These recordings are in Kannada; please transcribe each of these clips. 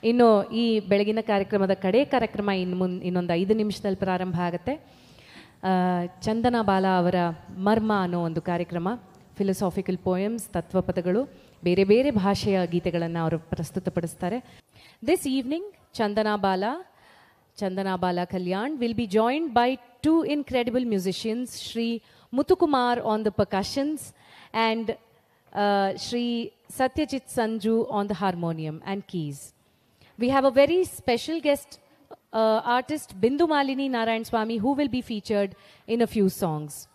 ಇನ್ನು ಈ ಬೆಳಗಿನ ಕಾರ್ಯಕ್ರಮದ ಕಡೆ ಕಾರ್ಯಕ್ರಮ ಇನ್ನೊಂದು 5 ನಿಮಿಷದಲ್ಲಿ ಪ್ರಾರಂಭ ಆಗುತ್ತೆ. ಚಂದನ ಬಾಲ ಅವರ ಮರ್ಮ ಅನ್ನೋ ಒಂದು ಕಾರ್ಯಕ್ರಮ, ಫಿಲಸಾಫಿಕಲ್ ಪೋಯಮ್ಸ್, ತತ್ವಪದಗಳು, ಬೇರೆ ಬೇರೆ ಭಾಷೆಯ ಗೀತೆಗಳನ್ನು ಅವರು ಪ್ರಸ್ತುತಪಡಿಸ್ತಾರೆ. This evening Chandana Bala Kalyan will be joined by 2 incredible musicians, Shri Muthukumar on the percussions and Shri Satyajit Sanju on the harmonium and keys. We have a very special guest artist, Bindu Malini Narayan Swami, who will be featured in a few songs.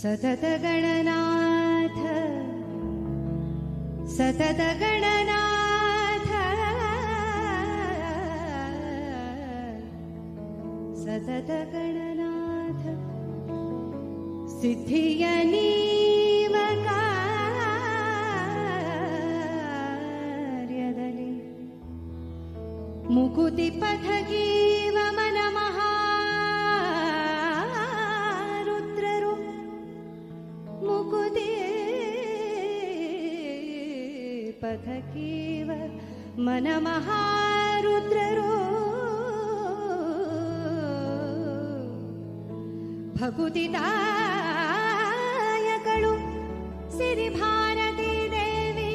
सतत गणनाथ सतत गणनाथ सतत गणनाथ सिद्धिय नीव कार्यदली मुकुति पथगीव मन पथकीव मन महारुद्ररो भकुतिदायकಳು ಸಿರಿ ಭಾರತೀ ದೇವಿ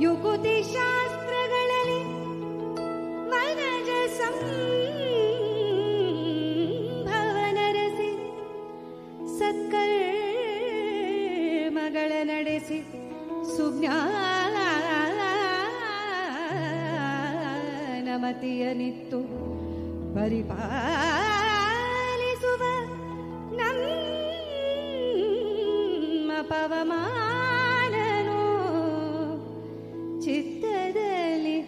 ಯುಕುತಿ ಶಾಸ್ತ್ರಗಳಲ್ಲಿ ವನಜ ಸತ್ಕರ್ಮಗಳ ನಡೆಸಿ ಸುಜ್ಞಾನಮತಿಯನಿತ್ತು ಪರಿಪಾಲಿಸುವ ನಮ್ಮ ಪವಮಾನನು ಚಿತ್ತದಲ್ಲಿ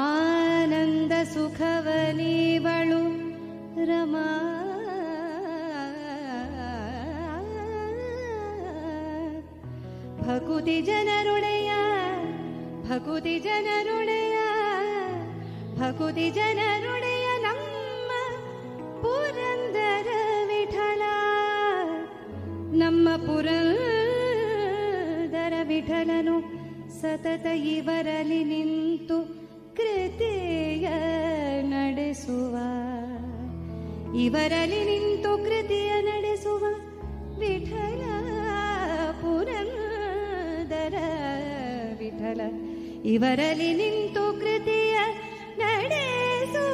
ಆನಂದ ಸುಖವನೀವಳು ರಮಾ ಭಕುತಿ ಜನರುಡೆಯ ಭಕುತಿ ಜನರುಡೆಯ ಭಕುತಿ ಜನರುಡೆಯ ನಮ್ಮ ಪುರಂದರ ವಿಠಲ ನಮ್ಮ ಪುರಂದರ ವಿಠಲನು ಸತತ ಇವರಲ್ಲಿ ನಿಂತು ಕೃತಿಯ ನಡೆಸುವ ಇವರಲ್ಲಿ ನಿಂತು ಕೃತಿಯ ನಡೆಸುವ ವಿಠಲ ಪುರಂದರ ವಿಠಲ ಇವರಲ್ಲಿ ನಿಂತು ಕೃತಿಯ ನಡೆಸುವ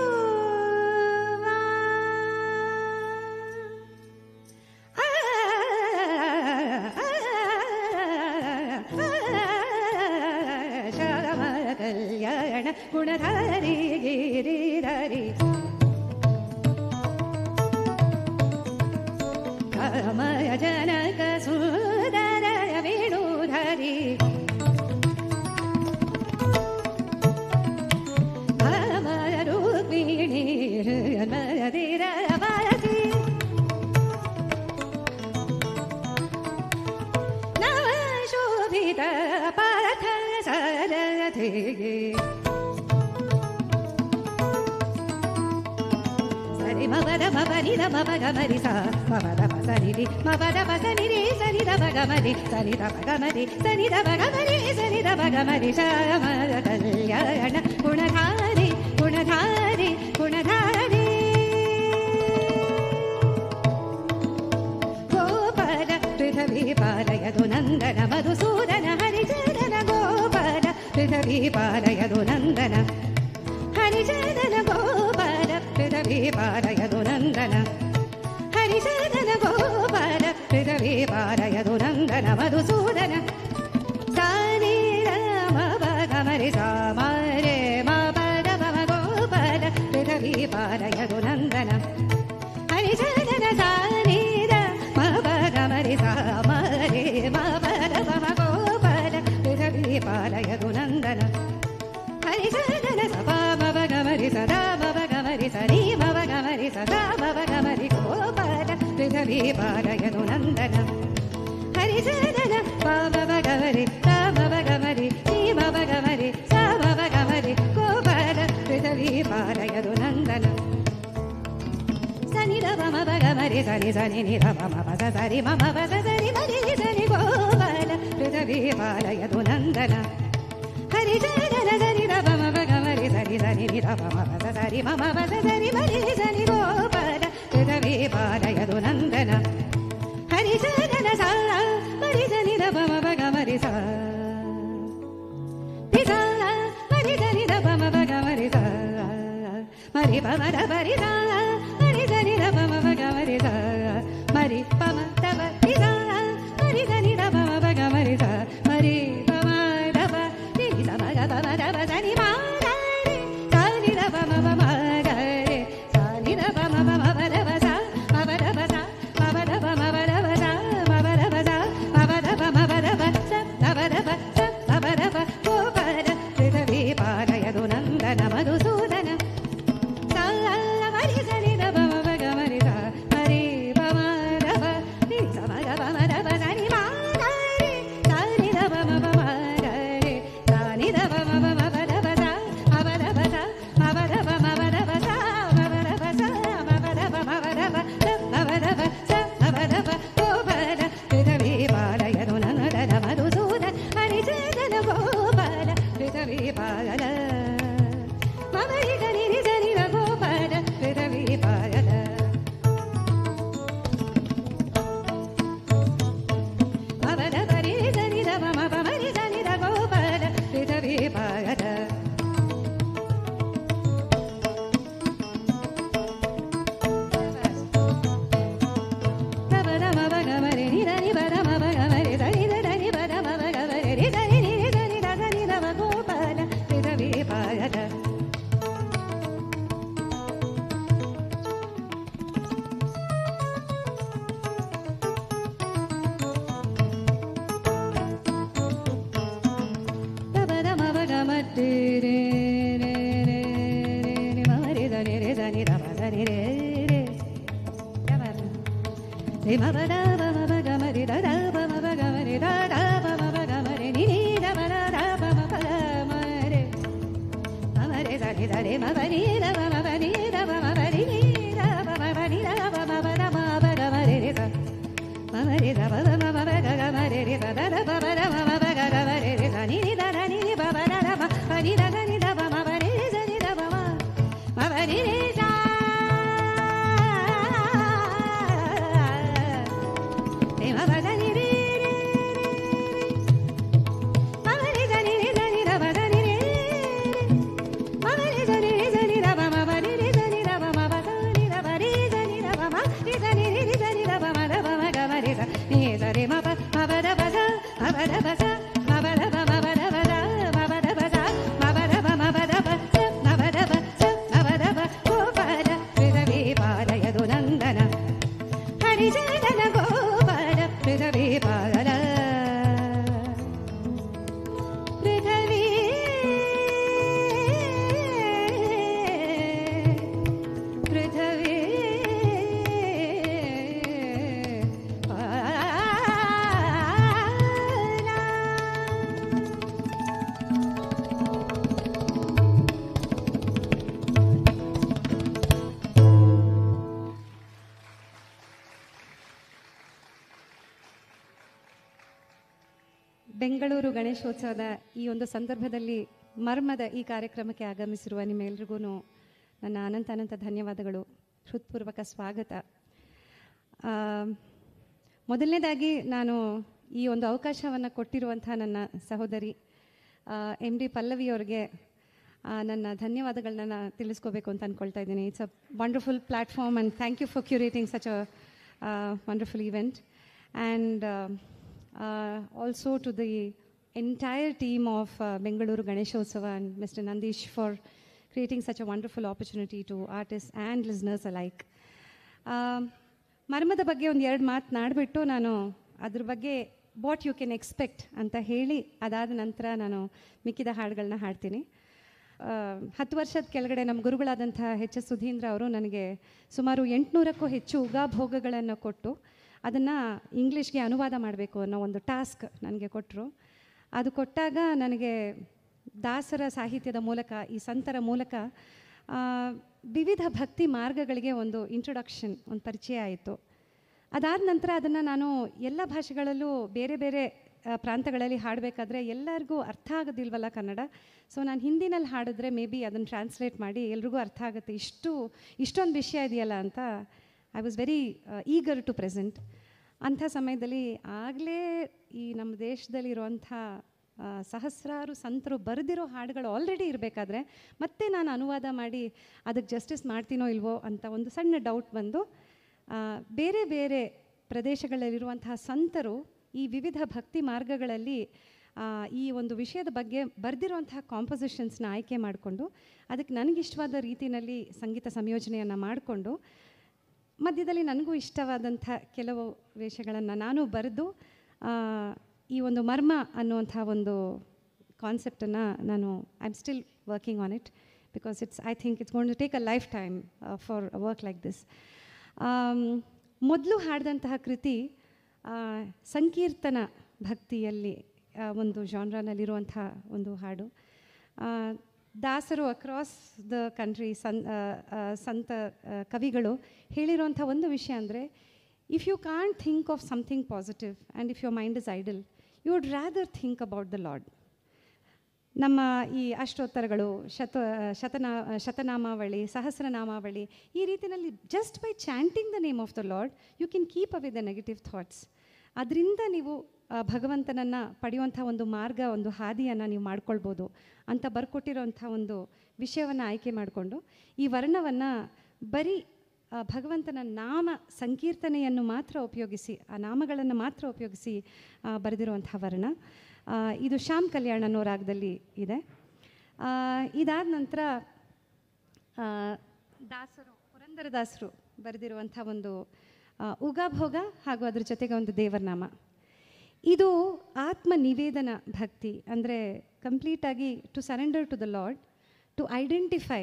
ಶ್ಯಾಮ ಕಲ್ಯಾಣ ಗುಣಧಾರಿ ಗಿರಿಧಾರಿ ಕಾಮಯ ಜನಕ ಸುಂದರ ವೇಣುಧಾರಿ ಕಾಮಯ ರೂಪಿಣಿ ಮದಿರವಾಸಿ ನವ ಶೋಭಿತ ಪಾಥ ಸಾರಥಿಗೆ ಮಬದ ಮಬನಿ ದ ಮಬಗ ಮರಿ ಸಾ ಮಬದ ಮಸನಿ ರಿ ಮಬದ ಮಸನಿ ರಿ ಸನಿ ದ ಬಗ ಮರಿ ಸನಿ ದ ಬಗ ಮರಿ ಸನಿ ದ ಬಗ ಮರಿ ಸನಿ ದ ಬಗ ಮರಿ ಶ್ಯಾಮ ಕಲ್ಯಾಣ ಗುಣಧಾರಿ ಗುಣಧಾರಿ ಗುಣಧಾರಿ ಗೋಪಾಲ ಪೃಥ್ವಿ ಪಾಲಯದು ನಂದನ ಮಧುಸೂದನ ಹರಿಚಂದನ ಗೋಪಾಲ ಪೃಥ್ವಿ ಪಾಲಯದು ನಂದನ ಹರಿಚಂದನ ಗೋಪಾಲ ಪೃಥ್ವಿ ಪಾಲಯದು ನಂದನ ಹರಿಚಂದನ ಗೋಪಾಲ ಪೃಥ್ವಿ ಪಾಲಯದು ನಂದನ ಮಧುಸೂದನ ಸಾನಿ ರಾಮ ಮರಿ ಸಾಮ ರೇ ಮ ಪದ ಮಮ ಗೋಪಾಲ ಪೃಥ್ವಿ ಪಾಲಯದು ನಂದನ ಹರಿಚಂದನ ಸಾನಿ ರ ಮ ಪದ ಮರಿ ಸಾ ಪೃಥವೀ ಪಾಲಯದು ನಂದನ ಹರಿಚಂದನ ಪಾಮ ಗಮರಿ ರಾಮ ಗಮರಿ ನೀಮ ಗಮರಿ ಸಾಮ ಗಮರಿ ಗೋಪಾಲ ಪೃಥವೀ ಪಾಲಯದು ನಂದನ ಸನಿ ರ ಮಮ ಗಮರಿ ಸನಿ ಸನಿ ನಿ ರ ಮಮ ಬಸ ಸರಿ ಮಮ ಬಸ ಸರಿ ಮರಿ ಸನಿ ಗೋಪಾಲ ಪೃಥವೀ ಪಾಲಯದು ನಂದನ ಹರಿಚಂದನ ಸನಿ ರ ಮಮ ಗಮರಿ ಸನಿ ಸನಿ ನಿ ರ ಮಮ ಬಸ ಸರಿ ಮಮ ಬಸ ಸರಿ ಮರಿ ಸನಿ ಗೋಪಾಲ ಪೃಥವೀ ಪಾಲಯದು ನಂದನ ಹರಿಚಂದನ ಸಾ ಮರಿ ಸನಿ ರ ಮಮ ಗಮರಿ ಸಾ ಪಿಸಾ ಮರಿ ಸನಿ ರ ಮಮ ಗಮರಿ ಸಾ ಮರಿ ಪಮ ರ ಮರಿ ಸಾ ಮರಿ ಸನಿ ರ ಮಮ ಗಮರಿ ಸಾ ಮರಿ ಪಮ ತಮ ಪಿಸಾ ಮರಿ ಸನಿ ರ ಮಮ ಗಮರಿ ಸಾ ಮರಿ ಪಮ ರ ಪ ನಿ ಸ ಮ ಗ ಪ ಮ ರ ಪ ಸನಿ ಮ ಗ ರೆ ಸಾ ನಿ ರ ಪ ಮ ಪ ಮ ಗ ರೆ ಸಾ ನಿ ರ ಪ ಮ ಪ ಮ ಪ ರ ಪ ಸಾ ಮ ಪ ರ ಪ ಸಾ ಮ ಪ ರ ಪ ಮ ಪ ರ ಪ ಸಾ ಮ ಪ ರ ಪ ಸಾ ಮ ಪ ರ ಪ ಮ ಪ ರ ಪ ಸ ಮ ಪ ರ ಪ ಸ ಮ ಪ ರ ಪ ಗೋಪಾಲ ಪೃಥವೀ ಪಾಲಯದು ನಂದನ ಮಧುಸೂದನ ಸಾ ಮರಿ ಸನಿ ರ ಪ ಮ ಪ ಗ ಮರಿ ಸಾ ಮರಿ ಪ ಮ ರ ಪ ನಿ ಸ ಮ ಗ ಪ ಮ ರ ಪ ಸನಿ ಮ ಗ ರೆ ಸಾ ನಿ ರ ಪ ಮ ಪ ಮ ಗ ರೆ ಸಾ ನಿ ರ ಪ ಮ ಪ ಮ ಪ ರ ಪ ಸಾ ಮ ಪ ರ ಪ ಸಾ ಮ ಪ ರ ಪ ಮ ಪ ರ ಪ ಸಾ ಮ ಪ ರ ಪ ಸಾ ಮ ಪ ರ ಪ ಮ ಪ ರ ಪ ಸ ಮ ಪ ರ ಪ ಸ ಮ ಪ ರ ಪ ಗೋಪಾಲ ಪೃಥವೀ ಪಾಲಯದು ನಂದನ ಮಧುಸೂದನ ಹರಿಚಂದನ ಗೋಪಾಲ ಪೃಥವೀ ಪಾಲನ ಮಮರಿ ಗನಿ ನಿ ಸನಿ ರ ಗೋಪಾಲ ಪೃಥವೀ ಪಾಲನ ಮಮರ ಪರಿ ಸನಿ ರ ಮಮ ಪಮರಿ ಸನಿ ರ ಗೋಪಾಲ ಪೃಥವೀ ಪಾಲನ ರಮ ರಮ ಮ ಗಮರಿ ನಿ ರ ನಿ ಬ ರ ಮ ಮ ಗಮರಿ ಸನಿ ರ ರ ನಿ ಬ ರ ಮ ಮ ಗಮರಿ ರಿ ಸನಿ ನಿ ರಿ ಸನಿ ರ ಸನಿ ರ ಮ ಗೋಪಾಲ ಪೃಥವೀ ಪಾಲನ ರ ಮ ರ ಮ ಮ ಗಮರಿ ರೆ ರೆ ರೆ ರೆ ನಿ ಮ ರಿ ಸನಿ ರೆ ಸನಿ ರ ಮ ಸನಿ ರೆ ರೆ ರ ಮ ರ ರಿ ಮ ಪ ದ ಪ ಮ ಪ ಗ ಮ ರಿ ದ ದ ಪ ಮ ಪ ಗ ಮ ರಿ ದ ದ ಪ ಮ ಪ ಗ ಮ ರಿ ನಿ ನಿ ದ ಮ ದ ದ ಪ ಮ ಪ ಗ ಮ ರೆ ಮ ಮ ರೆ ಸ ನಿ ದ ರೆ ಮ ಪ ni ದ ಪ ಮ ಪ ni ದ ಪ ಮ ಪ ರಿ ni ದ ಪ ಮ ಪ ni ದ ಪ ಮ ಪ ದ ಮ ಪ ಗ ಮ ರೆ ರೆ ಸ ಮ ಮ ರೆ ದ ಪ ದ ಮ ಮ ಪ ಗ ಗ ಮ ರೆ ರೆ ಸ ದ ದ ಪ ಮ ದ ಮ ಮ ಪ ಗ ಗ ಮ ರೆ ರೆ ಸ ni ni the the ni ni ಪ ಪ ದ ದ ಮ ಪ ni ದ ಗ ni ದ ಪ ಮ ಪ ರೆ ರೆ ಸ ni ದ ಪ ಮ ಮ ಪ ರಿ ರೆ ಸ ರೆ ಮ ಪ ದ ni ರೆ ರೆ ಮ ಮ ರೆ ಸ ni ರೆ ಸ ni ದ ಪ ದ ni ರೆ ಮ ಮ ರೆ ಸ ni ರೆ ಸ ni ದ ಪ ಮ ಪ ರಿ ರೆ ಸ ni ದ ಪ ಮ ಪ ಸ ni ದ ಪ ರಿ ಸ ni ದ ಪ ಮ ರಿ ಸ ni ರೆ ರಿ ಸ ni ದ ಪ ಮ ದ ಪ ಮ ಗ ಮ ರೆ ಸ ni ಸ ರೆ ಮ ಪ ಮ ಪ ದ ಪ ಸ ಮ ಪ ದ ಪ ಸ ಮ ಪ ದ ಪ ಮ ಪ ದ ಪ ಸ ಮ ಪ ದ ಪ ಸ ಮ ಪ ದ ಪ ಮ ಪ ದ ಪ ಸ ಮ ಪ ದ ಪ ಸ ಮ ಪ ದ ಪ ಗೋಪಾಲ ಪೃಥವೀ ಪಾಲಯದು ನಂದನ ಹರಿಚಂದನ ಗೋಪಾಲ ಪೃಥವೀ ಪಾಲನ ಪೃಥವೀ ಪೃಥವೀ ಬೆಂಗಳೂರು ಗಣೇಶೋತ್ಸವದ ಈ ಒಂದು ಸಂದರ್ಭದಲ್ಲಿ ಮರ್ಮದ ಈ ಕಾರ್ಯಕ್ರಮಕ್ಕೆ ಆಗಮಿಸಿರುವ ನಿಮ್ಮೆಲ್ರಿಗೂ ನನ್ನ ಅನಂತ ಧನ್ಯವಾದಗಳು, ಹೃತ್ಪೂರ್ವಕ ಸ್ವಾಗತ. ಮೊದಲನೇದಾಗಿ ನಾನು ಈ ಒಂದು ಅವಕಾಶವನ್ನು ಕೊಟ್ಟಿರುವಂಥ ನನ್ನ ಸಹೋದರಿ MD ಪಲ್ಲವಿಯವರಿಗೆ ನನ್ನ ಧನ್ಯವಾದಗಳನ್ನ ತಿಳಿಸ್ಕೋಬೇಕು ಅಂತ ಅಂದ್ಕೊಳ್ತಾ ಇದ್ದೀನಿ. It's a wonderful platform and thank you for curating such a wonderful event. And also to the entire team of Bengaluru Ganeshotsav and Mr. Nandish for creating such a wonderful opportunity to artists and listeners alike. ಮರ್ಮದ ಬಗ್ಗೆ ಒಂದು ಎರಡು ಮಾತನಾಡಿಬಿಟ್ಟು ನಾನು ಅದ್ರ ಬಗ್ಗೆ ವಾಟ್ ಯು ಕ್ಯಾನ್ ಎಕ್ಸ್ಪೆಕ್ಟ್ ಅಂತ ಹೇಳಿ ಅದಾದ ನಂತರ ನಾನು ಮಿಕ್ಕಿದ ಹಾಡುಗಳನ್ನ ಹಾಡ್ತೀನಿ. 10 ವರ್ಷದ ಕೆಳಗಡೆ ನಮ್ಮ ಗುರುಗಳಾದಂಥ ಎಚ್ ಎಸ್ ಸುಧೀಂದ್ರ ಅವರು ನನಗೆ ಸುಮಾರು 800ಕ್ಕೂ ಹೆಚ್ಚು ಉಗಾಭೋಗಗಳನ್ನು ಕೊಟ್ಟು ಅದನ್ನು ಇಂಗ್ಲೀಷ್ಗೆ ಅನುವಾದ ಮಾಡಬೇಕು ಅನ್ನೋ ಒಂದು ಟಾಸ್ಕ್ ನನಗೆ ಕೊಟ್ಟರು. ಅದು ಕೊಟ್ಟಾಗ ನನಗೆ ದಾಸರ ಸಾಹಿತ್ಯದ ಮೂಲಕ, ಈ ಸಂತರ ಮೂಲಕ ವಿವಿಧ ಭಕ್ತಿ ಮಾರ್ಗಗಳಿಗೆ ಒಂದು ಇಂಟ್ರೊಡಕ್ಷನ್, ಒಂದು ಪರಿಚಯ ಆಯಿತು. ಅದಾದ ನಂತರ ಅದನ್ನು ನಾನು ಎಲ್ಲ ಭಾಷೆಗಳಲ್ಲೂ ಬೇರೆ ಬೇರೆ ಪ್ರಾಂತಗಳಲ್ಲಿ ಹಾಡಬೇಕಾದ್ರೆ ಎಲ್ಲರಿಗೂ ಅರ್ಥ ಆಗೋದಿಲ್ವಲ್ಲ ಕನ್ನಡ. ಸೊ ನಾನು ಹಿಂದಿನಲ್ಲಿ ಹಾಡಿದ್ರೆ ಮೇ ಬಿ ಅದನ್ನು ಟ್ರಾನ್ಸ್ಲೇಟ್ ಮಾಡಿ ಎಲ್ರಿಗೂ ಅರ್ಥ ಆಗುತ್ತೆ, ಇಷ್ಟೊಂದು ವಿಷಯ ಇದೆಯಲ್ಲ ಅಂತ I was very eager to present. ಅಂಥ ಸಮಯದಲ್ಲಿ ಆಗಲೇ ಈ ನಮ್ಮ ದೇಶದಲ್ಲಿರುವಂಥ ಸಹಸ್ರಾರು ಸಂತರು ಬರೆದಿರೋ ಹಾಡುಗಳು ಆಲ್ರೆಡಿ ಇರಬೇಕಾದ್ರೆ ಮತ್ತೆ ನಾನು ಅನುವಾದ ಮಾಡಿ ಅದಕ್ಕೆ ಜಸ್ಟಿಸ್ ಮಾಡ್ತೀನೋ ಇಲ್ವೋ ಅಂತ ಒಂದು ಸಣ್ಣ ಡೌಟ್ ಬಂದು ಬೇರೆ ಬೇರೆ ಪ್ರದೇಶಗಳಲ್ಲಿರುವಂತಹ ಸಂತರು ಈ ವಿವಿಧ ಭಕ್ತಿ ಮಾರ್ಗಗಳಲ್ಲಿ ಈ ಒಂದು ವಿಷಯದ ಬಗ್ಗೆ ಬರೆದಿರುವಂತಹ ಕಾಂಪೋಸಿಷನ್ಸ್ನ ಆಯ್ಕೆ ಮಾಡಿಕೊಂಡು ಅದಕ್ಕೆ ನನಗಿಷ್ಟವಾದ ರೀತಿಯಲ್ಲಿ ಸಂಗೀತ ಸಂಯೋಜನೆಯನ್ನು ಮಾಡಿಕೊಂಡು ಮಧ್ಯದಲ್ಲಿ ನನಗೂ ಇಷ್ಟವಾದಂಥ ಕೆಲವು ವಿಷಯಗಳನ್ನು ನಾನು ಬರೆದು ಈ ಒಂದು ಮರ್ಮ ಅನ್ನುವಂಥ ಒಂದು ಕಾನ್ಸೆಪ್ಟನ್ನು ನಾನು I am still working on it because I think it's going to take a lifetime for a work like this. ಮೊದಲು ಹಾಡಿದಂತಹ ಕೃತಿ ಸಂಕೀರ್ತನ ಭಕ್ತಿಯಲ್ಲಿ ಒಂದು ಜಾನ್ರನಲ್ಲಿರುವಂಥ ಒಂದು ಹಾಡು. ದಾಸರು ಅಕ್ರಾಸ್ ದ ಕಂಟ್ರಿ ಸಂತ ಕವಿಗಳು ಹೇಳಿರುವಂಥ ಒಂದು ವಿಷಯ ಅಂದರೆ, if you can't think of something positive and if your mind is idle, you would rather think about the lord. ನಮ್ಮ ಈ ಅಷ್ಟೋತ್ತರಗಳು, ಶತನಾಮಾವಳಿ, ಸಹಸ್ರನಾಮಾವಳಿ, ಈ ರೀತಿಯಲ್ಲಿ just by chanting the name of the lord you can keep away the negative thoughts. ಅದರಿಂದ ನೀವು ಭಗವಂತನನ್ನು ಪಡೆಯುವಂಥ ಒಂದು ಮಾರ್ಗ, ಒಂದು ಹಾದಿಯನ್ನು ನೀವು ಮಾಡ್ಕೊಳ್ಬೋದು ಅಂತ ಬರ್ಕೊಟ್ಟಿರೋಂಥ ಒಂದು ವಿಷಯವನ್ನು ಆಯ್ಕೆ ಮಾಡಿಕೊಂಡು ಈ ವರ್ಣವನ್ನು ಬರೀ ಭಗವಂತನ ನಾಮ ಸಂಕೀರ್ತನೆಯನ್ನು ಮಾತ್ರ ಉಪಯೋಗಿಸಿ, ಆ ನಾಮಗಳನ್ನು ಮಾತ್ರ ಉಪಯೋಗಿಸಿ ಬರೆದಿರುವಂಥ ವರ್ಣ. ಇದು ಶ್ಯಾಮ್ ಕಲ್ಯಾಣ್ ಅನ್ನೋ ರಾಗದಲ್ಲಿ ಇದೆ. ಇದಾದ ನಂತರ ದಾಸರು, ಪುರಂದರದಾಸರು ಬರೆದಿರುವಂಥ ಒಂದು ಉಗಾಭೋಗ ಹಾಗೂ ಅದ್ರ ಜೊತೆಗೆ ಒಂದು ದೇವರನಾಮ. ಇದು ಆತ್ಮ ನಿವೇದನ ಭಕ್ತಿ, ಅಂದರೆ ಕಂಪ್ಲೀಟಾಗಿ to surrender to the lord, to identify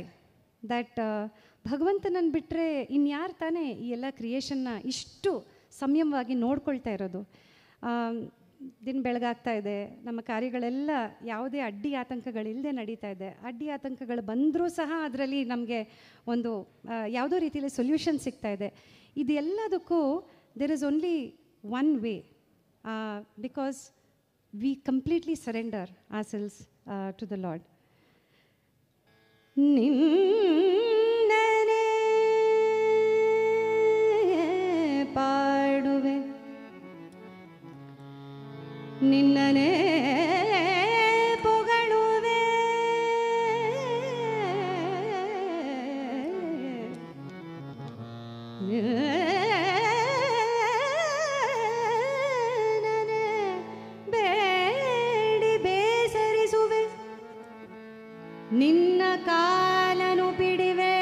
that ಭಗವಂತನನ್ನು ಬಿಟ್ಟರೆ ಇನ್ಯಾರು ತಾನೇ ಈ ಎಲ್ಲ ಕ್ರಿಯೇಷನ್ನ ಇಷ್ಟು ಸಂಯಮವಾಗಿ ನೋಡ್ಕೊಳ್ತಾ ಇರೋದು. ದಿನ ಬೆಳಗಾಗ್ತಾ ಇದೆ, ನಮ್ಮ ಕಾರ್ಯಗಳೆಲ್ಲ ಯಾವುದೇ ಅಡ್ಡಿ ಆತಂಕಗಳಿಲ್ಲದೆ ನಡೀತಾ ಇದೆ. ಅಡ್ಡಿ ಆತಂಕಗಳು ಬಂದರೂ ಸಹ ಅದರಲ್ಲಿ ನಮಗೆ ಒಂದು ಯಾವುದೋ ರೀತಿಯಲ್ಲಿ ಸೊಲ್ಯೂಷನ್ ಸಿಗ್ತಾ ಇದೆ. ಇದೆಲ್ಲದಕ್ಕೂ there is only one way, because we completely surrender ourselves to the Lord. ನಿನ್ನನೆ ಪಾಡುವೆ, ನಿನ್ನನೆ ಪೊಗಳುವೆ, ನಿನ್ನನೆ ಬೇಡಿ ಬೇಸರಿಸುವೆ, ನಿನ್ನ ಕಾಲನು ಪಿಡಿವೆ,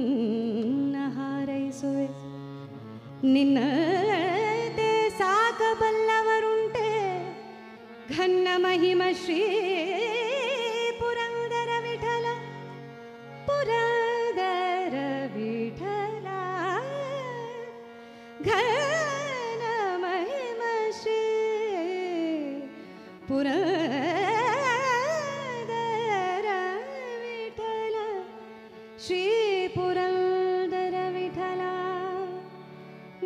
ನಿನ್ನ ಹಾರೈಸುವೆ. ನಿನ್ನತೆ ಸಾಕಬಲ್ಲವರುಂಟೆ, ಘನ್ನ ಮಹಿಮ ಶ್ರೀ ಪುರಂದರ ವಿಠಲ, ಪುರಂದರ ವಿಠಲ, ಘನ ಮಹಿಮ ಶ್ರೀ ಪುರಂದರ ವಿಠಲ, ಶ್ರೀ ಪುರಂದರ ವಿಠಲ,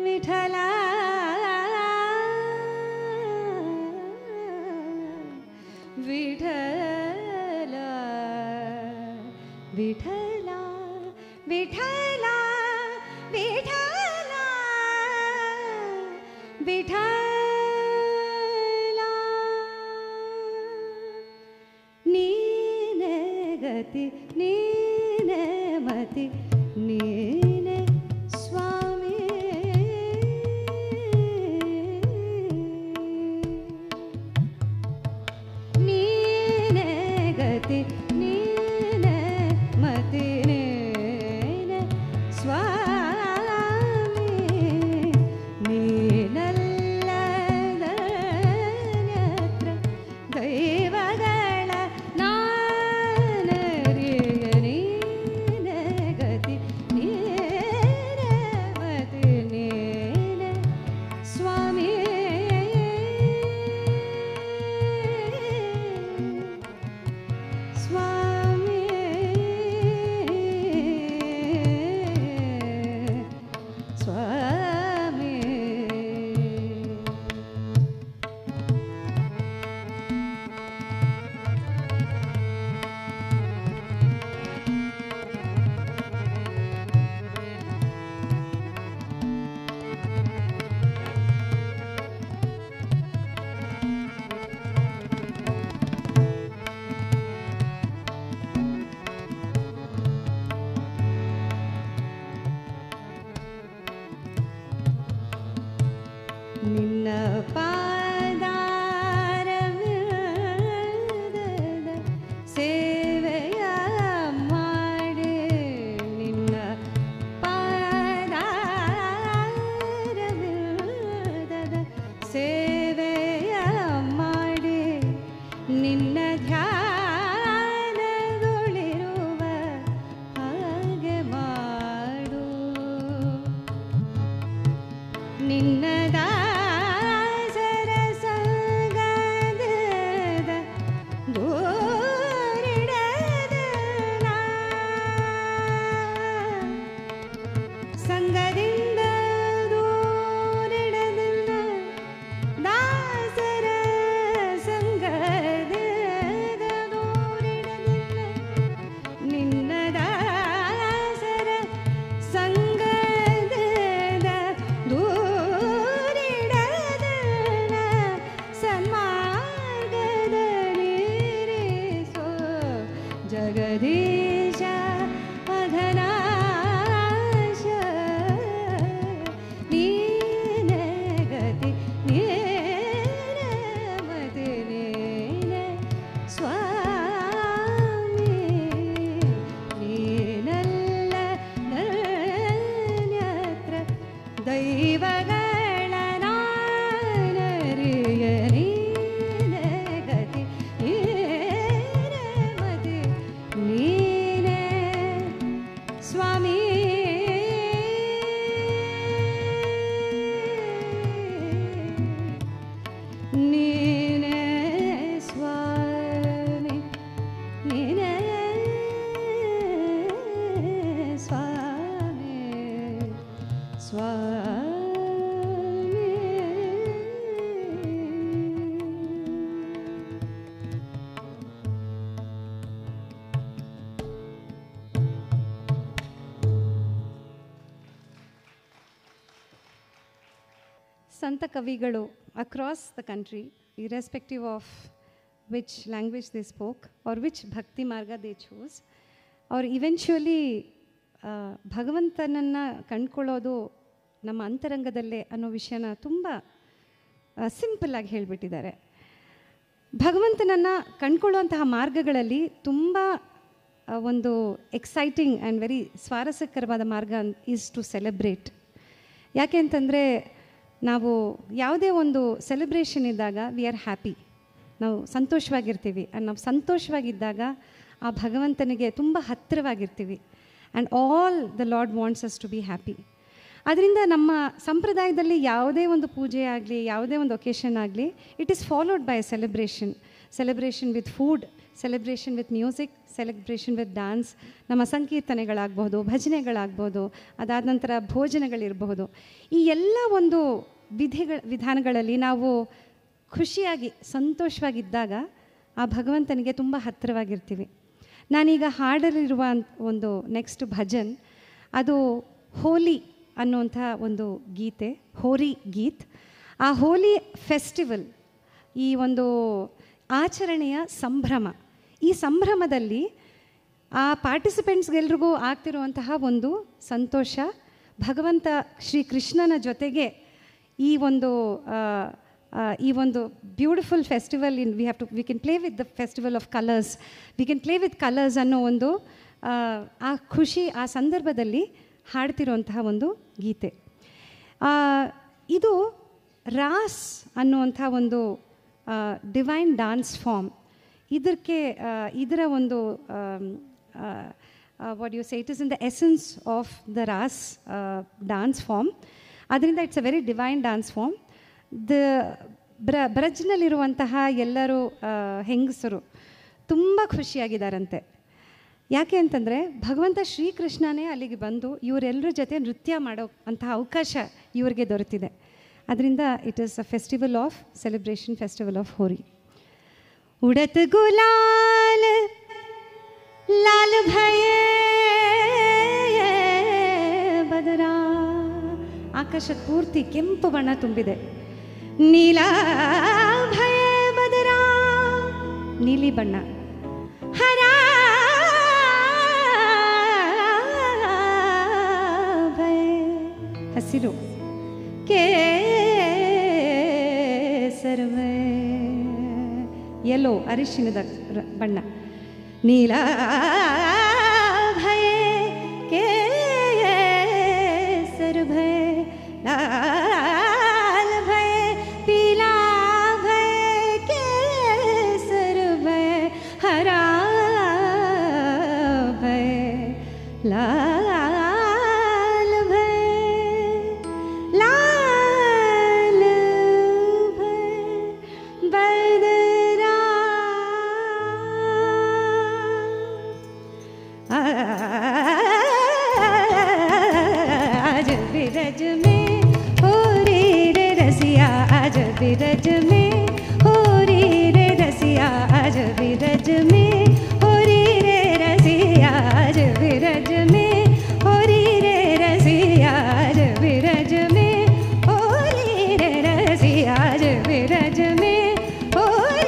ವಿಠಲ ವಿಠಲ ವಿಠಲ ವಿಠಲ ವಿಠಲ ವಿಠಲ. ನೀನೇ ಗತಿ, ನೀನೇ ಮತಿ, ನೀನೇ ಸ್ವಾಮಿ. ನೀನೇ ಗತಿ, ನೀನೇ ಮತಿ, ನೀನೇ ಸ್ವಾಮಿ. ನೀ ಸಂತ ಕವಿಗಳು across the country, irrespective of which language they spoke or which ಭಕ್ತಿ ಮಾರ್ಗ ದೇ ಚೂಸ್, ಅವ್ರು ಇವೆಂಚುಯಲಿ ಭಗವಂತನನ್ನು ಕಂಡ್ಕೊಳ್ಳೋದು ನಮ್ಮ ಅಂತರಂಗದಲ್ಲೇ ಅನ್ನೋ ವಿಷಯನ ತುಂಬ ಸಿಂಪಲ್ಲಾಗಿ ಹೇಳಿಬಿಟ್ಟಿದ್ದಾರೆ. ಭಗವಂತನನ್ನು ಕಂಡ್ಕೊಳ್ಳುವಂತಹ ಮಾರ್ಗಗಳಲ್ಲಿ ತುಂಬ ಒಂದು ಎಕ್ಸೈಟಿಂಗ್ ಆ್ಯಂಡ್ ವೆರಿ ಸ್ವಾರಸ್ಯಕರವಾದ ಮಾರ್ಗ ಈಸ್ ಟು ಸೆಲೆಬ್ರೇಟ್. ಯಾಕೆ ಅಂತಂದರೆ ನಾವು ಯಾವುದೇ ಒಂದು ಸೆಲೆಬ್ರೇಷನ್ ಇದ್ದಾಗ ವಿ ಆರ್ ಹ್ಯಾಪಿ, ನಾವು ಸಂತೋಷವಾಗಿರ್ತೀವಿ. ಆ್ಯಂಡ್ ನಾವು ಸಂತೋಷವಾಗಿದ್ದಾಗ ಆ ಭಗವಂತನಿಗೆ ತುಂಬ ಹತ್ತಿರವಾಗಿರ್ತೀವಿ. And all the Lord wants us to be happy. ಅದರಿಂದ ನಮ್ಮ ಸಂಪ್ರದಾಯದಲ್ಲಿ ಯಾವುದೇ ಒಂದು ಪೂಜೆ ಆಗಲಿ, ಯಾವುದೇ ಒಂದು ಒಕೇಶನ್ ಆಗಲಿ, it is followed by celebration with food, celebration with music, celebration with dance. ನಮ್ಮ ಸಂಕೀರ್ತನೆಗಳಾಗ್ಬೋದು, ಭಜನೆಗಳಾಗ್ಬೋದು, ಅದಾದ ನಂತರ ಭೋಜನಗಳಿರಬಹುದು. ಈ ಎಲ್ಲ ಒಂದು ವಿಧಾನಗಳಲ್ಲಿ ನಾವು ಖುಷಿಯಾಗಿ ಸಂತೋಷವಾಗಿದ್ದಾಗ ಆ ಭಗವಂತನಿಗೆ ತುಂಬ ಹತ್ತಿರವಾಗಿರ್ತೀವಿ. ನಾನೀಗ ಹಾಡಲಿರುವ ಒಂದು ನೆಕ್ಸ್ಟ್ ಭಜನ್, ಅದು ಹೋಲಿ ಅನ್ನುವಂಥ ಒಂದು ಗೀತೆ, ಹೋರಿ ಗೀತ್. ಆ ಹೋಲಿ ಫೆಸ್ಟಿವಲ್, ಈ ಒಂದು ಆಚರಣೆಯ ಸಂಭ್ರಮ, ಈ ಸಂಭ್ರಮದಲ್ಲಿ ಆ ಪಾರ್ಟಿಸಿಪೆಂಟ್ಸ್ಗೆಲ್ರಿಗೂ ಆಗ್ತಿರುವಂತಹ ಒಂದು ಸಂತೋಷ, ಭಗವಂತ ಶ್ರೀಕೃಷ್ಣನ ಜೊತೆಗೆ ಈ ಒಂದು beautiful festival we can play with the festival of colours, we can play with colours ಅನ್ನೋ ಒಂದು ಆ ಖುಷಿ, ಆ ಸಂದರ್ಭದಲ್ಲಿ ಹಾಡ್ತಿರುವಂತಹ ಒಂದು ಗೀತೆ. ಇದು ರಾಸ್ ಅನ್ನುವಂಥ ಒಂದು ಡಿವೈನ್ ಡಾನ್ಸ್ ಫಾರ್ಮ್. ಇದರ ಒಂದು what you say, it is in the essence of the raas dance form. ಅದರಿಂದ it's a very divine dance form. ಬ್ರಜ್ನಲ್ಲಿರುವಂತಹ ಎಲ್ಲರೂ ಹೆಂಗಸರು ತುಂಬ ಖುಷಿಯಾಗಿದ್ದಾರಂತೆ. ಯಾಕೆ ಅಂತಂದರೆ ಭಗವಂತ ಶ್ರೀಕೃಷ್ಣನೇ ಅಲ್ಲಿಗೆ ಬಂದು ಇವರೆಲ್ಲರ ಜೊತೆ ನೃತ್ಯ ಮಾಡೋ ಅಂತಹ ಅವಕಾಶ ಇವರಿಗೆ ದೊರೆತಿದೆ. ಅದರಿಂದ it is a festival of celebration, festival of ಹೋರಿ. ಉಡತ್ ಗುಲಾಲ್ ಲಾಲ್ ಭಯ ಬದರಾ, ಆಕಾಶದ ಪೂರ್ತಿ ಕೆಂಪು ಬಣ್ಣ ತುಂಬಿದೆ. ನೀಲ ಭಯ ಬದರಾ, ನೀಲಿ ಬಣ್ಣ. ಹರ ಭಯ, ಹಸಿರು. ಕೇಸರ ಯೆಲ್ಲೋ, ಅರಿಶಿಣದ ಬಣ್ಣ. ನೀಲ ಭಯ ಕೇಸರ ಭಯ, लाल भय पीला भय केसर भय, हरा भय लाल भय, लाल भय बदरा। आज बिरज में आज बिरज में होरी रे रसिया, आज बिरज में होरी रे रसिया, आज बिरज में होरी रे रसिया, आज बिरज में होरी रे रसिया, आज बिरज में होरी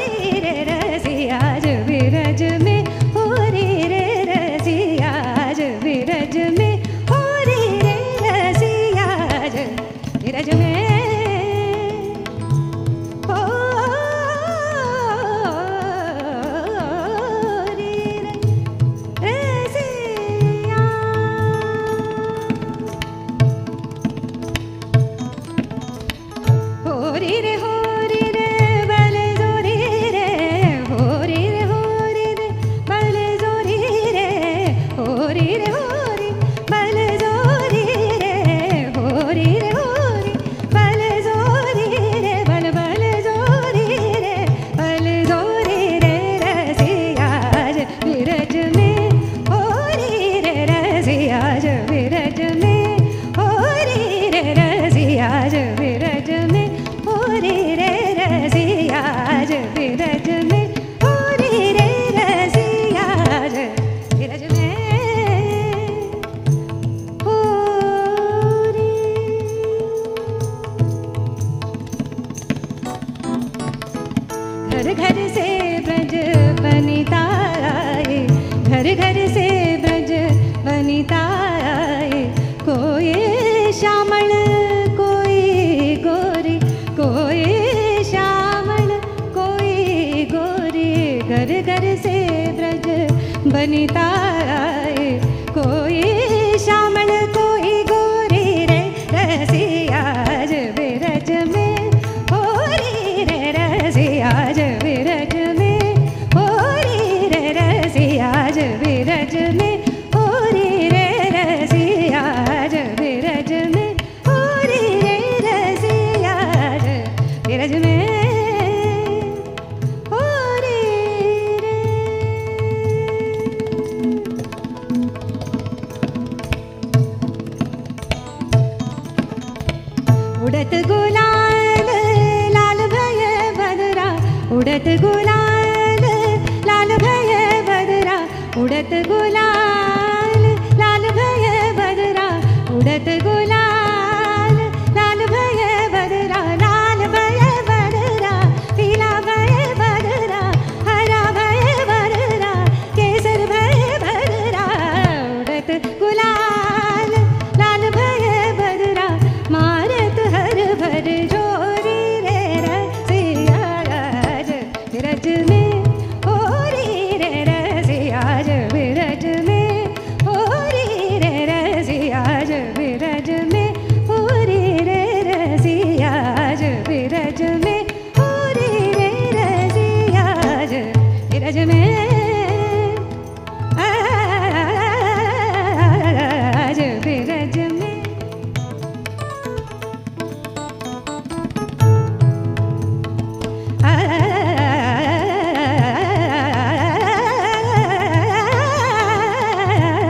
घर घर से ब्रज वनिता आए, घर घर से ब्रज वनिता आए। कोई श्यामल कोई गोरी, कोई श्यामल कोई गोरी, घर घर से ब्रज वनिता आए। कोई श्यामल कोई गोरी रे रसिया विरज में होरी रे रसिया विरज में होरी रे रसिया विरज में होरी रे रसिया विरज में होरी रे रसिया विरज में होरी रे। उड़त गुलाल लाल भय बदरा, उड़त गुलाल लाल भय बदरा, उड़त गुलाल लाल भय बदरा, उड़त गुलाल लाल भय बदरा, लाल भय बदरा, पीला भय बदरा, हरा भय बदरा, केसर भय बदरा। उड़त गुलाल लाल भय बदरा, मारत हर भर जोरी रे रसिया विरज में होरी रे रसिया विरज में होरी रे रसिया विरज में होरी रे रसिया विरज में होरी रे रसिया विरज में आज विरज में। आज विरज में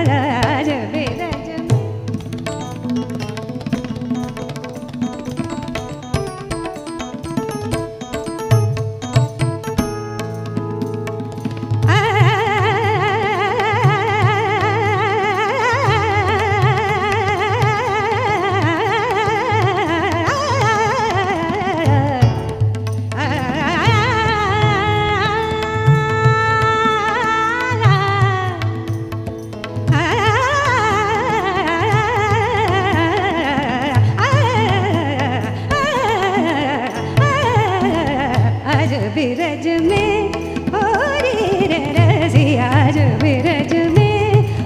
आज विरज में होरी रे रसिया विरज में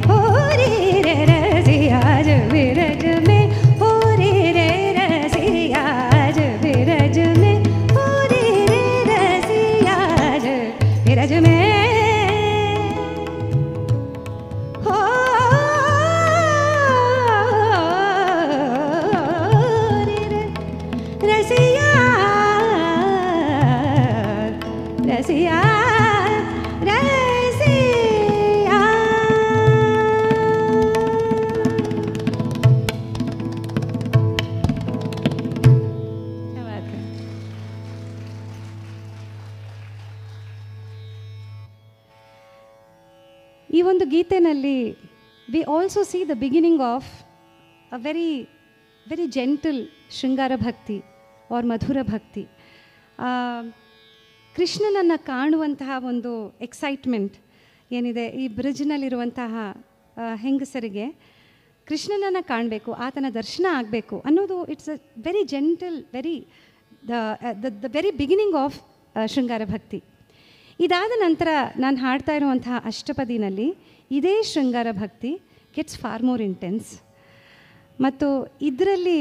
होरी रे रसिया विरज में होरी रे रसिया विरज में होरी रे रसिया विरज में होरी रे रसिया रसिया रसिया। क्या बात है। ಈ ಒಂದು ಗೀತೆನಲ್ಲಿ we also see the beginning of a very very gentle shringara bhakti R ಮಧುರ ಭಕ್ತಿ. ಕೃಷ್ಣನನ್ನು ಕಾಣುವಂತಹ ಒಂದು ಎಕ್ಸೈಟ್ಮೆಂಟ್ ಏನಿದೆ ಈ ಬ್ರಿಡ್ಜ್ನಲ್ಲಿರುವಂತಹ ಹೆಂಗಸರಿಗೆ, ಕೃಷ್ಣನನ್ನು ಕಾಣಬೇಕು, ಆತನ ದರ್ಶನ ಆಗಬೇಕು ಅನ್ನೋದು it's a very gentle very the very beginning of ಶೃಂಗಾರ ಭಕ್ತಿ. ಇದಾದ ನಂತರ ನಾನು ಹಾಡ್ತಾ ಇರುವಂತಹ ಅಷ್ಟಪದಿನಲ್ಲಿ ಇದೇ ಶೃಂಗಾರ ಭಕ್ತಿ ಗೆಟ್ಸ್ ಫಾರ್ ಮೋರ್ ಇಂಟೆನ್ಸ್. ಮತ್ತು ಇದರಲ್ಲಿ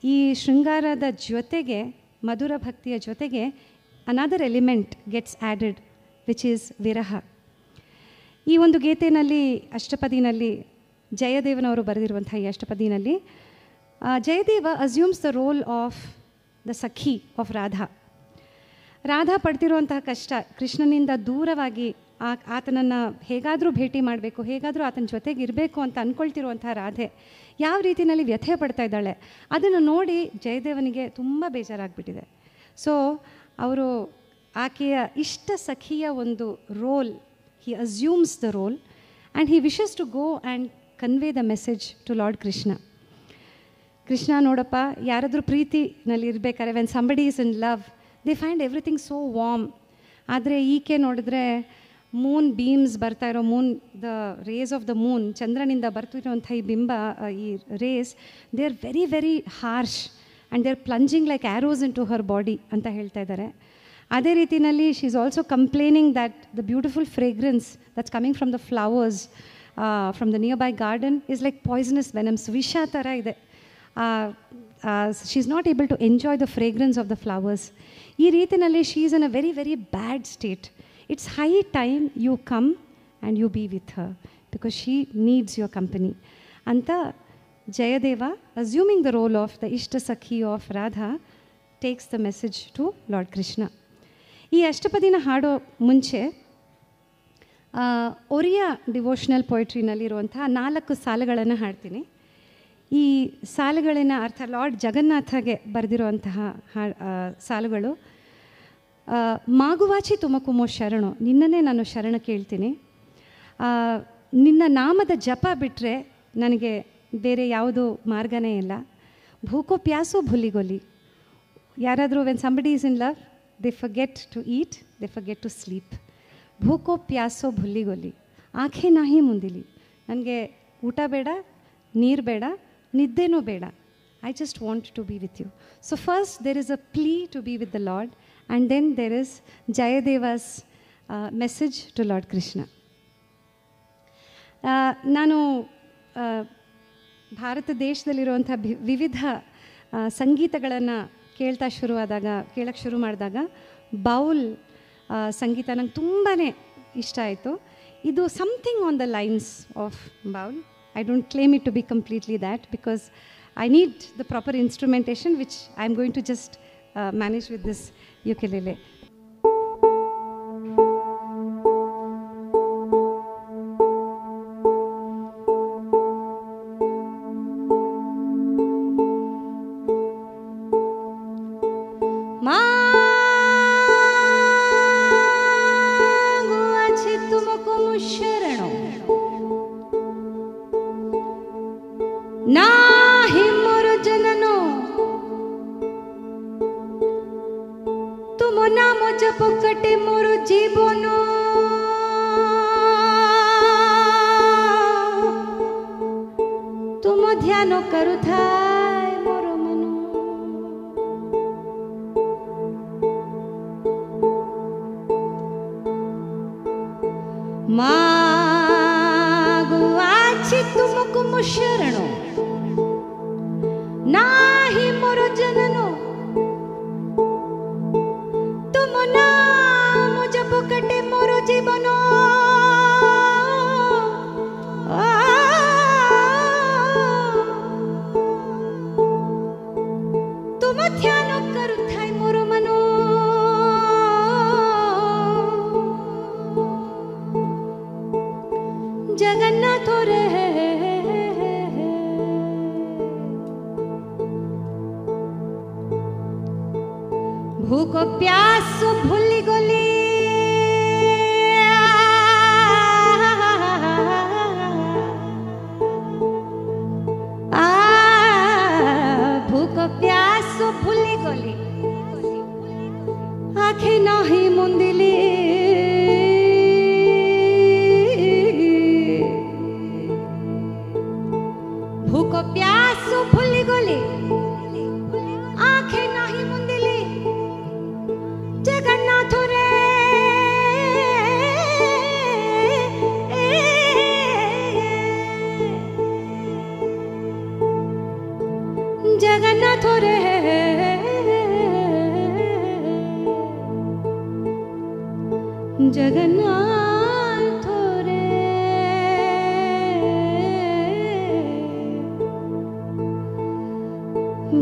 ಈ ಶೃಂಗಾರದ ಜೊತೆಗೆ ಮಧುರ ಭಕ್ತಿಯ ಜೊತೆಗೆ another element gets added which is viraha. ಈ ಒಂದು ಗೀತೆಯಲ್ಲಿ ಅಷ್ಟಪದಿನಲ್ಲಿ ಜಯದೇವನವರು ಬರೆದಿರುವಂಥ ಈ ಅಷ್ಟಪದಿನಲ್ಲಿ Jayadeva assumes the role of the sakhi of Radha. Radha ಪಡ್ತಿರುವಂತಹ ಕಷ್ಟ, ಕೃಷ್ಣನಿಂದ ದೂರವಾಗಿ ಆತನನ್ನು ಹೇಗಾದರೂ ಭೇಟಿ ಮಾಡಬೇಕು, ಹೇಗಾದರೂ ಆತನ ಜೊತೆಗೆ ಇರಬೇಕು ಅಂತ ಅಂದ್ಕೊಳ್ತಿರುವಂಥ ರಾಧೆ ಯಾವ ರೀತಿಯಲ್ಲಿ ವ್ಯಥೆ ಪಡ್ತಾ ಇದ್ದಾಳೆ ಅದನ್ನು ನೋಡಿ ಜಯದೇವನಿಗೆ ತುಂಬ ಬೇಜಾರಾಗ್ಬಿಟ್ಟಿದೆ. ಸೊ ಅವರು ಆಕೆಯ ಇಷ್ಟ ಸಖಿಯ ಒಂದು role, he assumes the role and he wishes to go and convey the message to Lord Krishna. Krishna ನೋಡಪ್ಪ, ಯಾರಾದರೂ ಪ್ರೀತಿನಲ್ಲಿ ಇರಬೇಕಾದ್ರೆ when somebody is in love they find everything so warm. ಆದರೆ ಈಕೆ ನೋಡಿದ್ರೆ ಮೂನ್ ಬೀಮ್ಸ್ ಬರ್ತಾ ಇರೋ the rays of the moon, ಚಂದ್ರನಿಂದ ಬರ್ತಿರೋಂಥ ಈ ಬಿಂಬ, ಈ rays, they are very very harsh and they are plunging like arrows into her body ಅಂತ ಹೇಳ್ತಾ ಇದ್ದಾರೆ. ಅದೇ ರೀತಿಯಲ್ಲಿ she is also complaining that the beautiful fragrance that's coming from the flowers from the nearby garden is like poisonous venoms, ವಿಷ ಥರ ಇದೆ. She is not able to enjoy the fragrance of the flowers. ಈ ರೀತಿಯಲ್ಲಿ she is in a very very bad state. It's high time you come and you be with her because she needs your company ಅಂತ Jayadeva, assuming the role of the ishta sakhi of Radha, takes the message to Lord Krishna. ಈ ಅಷ್ಟಪದಿನ ಹಾಡೋ ಮುಂಚೆ ಒರಿಯಾ ಡಿವೋಷನಲ್ ಪೊಯಿಟ್ರಿನಲ್ಲಿರುವಂಥ 4 ಸಾಲುಗಳನ್ನು ಹಾಡ್ತೀನಿ. ಈ ಸಾಲುಗಳಿನ ಅರ್ಥ ಲಾರ್ಡ್ ಜಗನ್ನಾಥಗೆ ಬರೆದಿರುವಂತಹ ಸಾಲುಗಳು. ಮಾಗುವಾಚಿ ತುಮಕುಮೋ ಶರಣು, ನಿನ್ನನ್ನೇ ನಾನು ಶರಣ ಕೇಳ್ತೀನಿ. ನಿನ್ನ ನಾಮದ ಜಪ ಬಿಟ್ಟರೆ ನನಗೆ ಬೇರೆ ಯಾವುದೂ ಮಾರ್ಗನೇ ಇಲ್ಲ. ಭೂಕೋ ಪ್ಯಾಸೋ ಭುಲಿಗೊಲಿ, ಯಾರಾದರೂ when somebody is in love they forget to eat, they forget to sleep. ಭೂಕೋ ಪ್ಯಾಸೋ ಭುಲ್ಲಿಗೊಲಿ, ಆಂಖೆ ನಾಹಿ ಮುಂದಿಲಿ, ನನಗೆ ಊಟ ಬೇಡ, ನೀರು ಬೇಡ, ನಿದ್ದೆನೂ ಬೇಡ. I just want to be with you. So first there is a plea to be with the Lord and then there is Jayadeva's message to Lord Krishna. ನಾನು ಭಾರತ ದೇಶದಲ್ಲಿರುವಂಥ ವಿವಿಧ ಸಂಗೀತಗಳನ್ನು ಕೇಳಕ್ಕೆ ಶುರು ಮಾಡಿದಾಗ ಬೌಲ್ ಸಂಗೀತ ನಂಗೆ ತುಂಬಾ ಇಷ್ಟ ಆಯಿತು. ಇದು something on the lines of bowl. I don't claim it to be completely that because I need the proper instrumentation which I'm going to just manage with this ukulele. नाही मोर जननो तुम नाम जप कटे मोर जीवन तुम ध्यान करुथाय मोर मन मागो आछि तुमको मो शरणो नाही मोर जननो तुम नाम जप कटे मोर जीवन तुम ध्यान करुथाय मोर मनो जगन्नाथ रे भूख प्यास भूली गली भूख प्यास भूली गली आँखें नहीं मुंदिली भूख प्यास भूली गली आँखें नहीं मुंदिली जगन्नाथ रे जगन्नाथ रे जगन्नाथ रे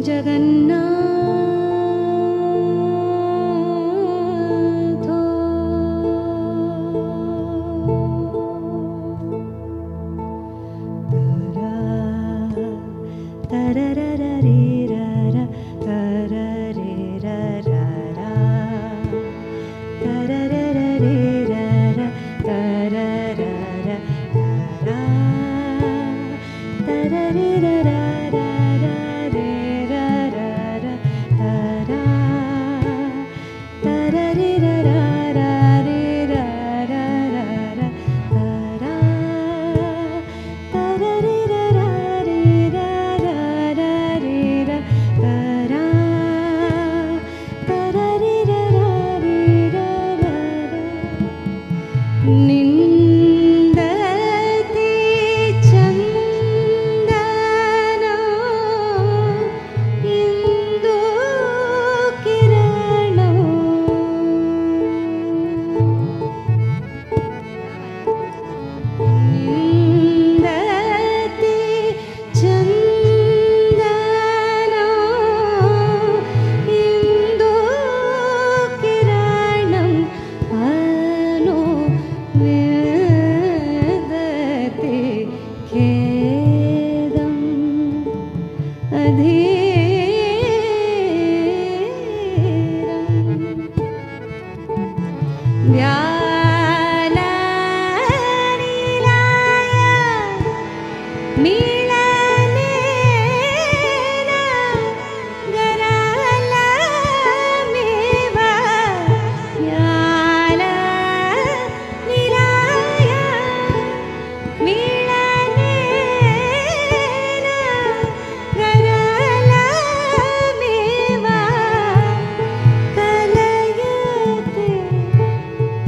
जगन्नाथ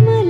ಮಲ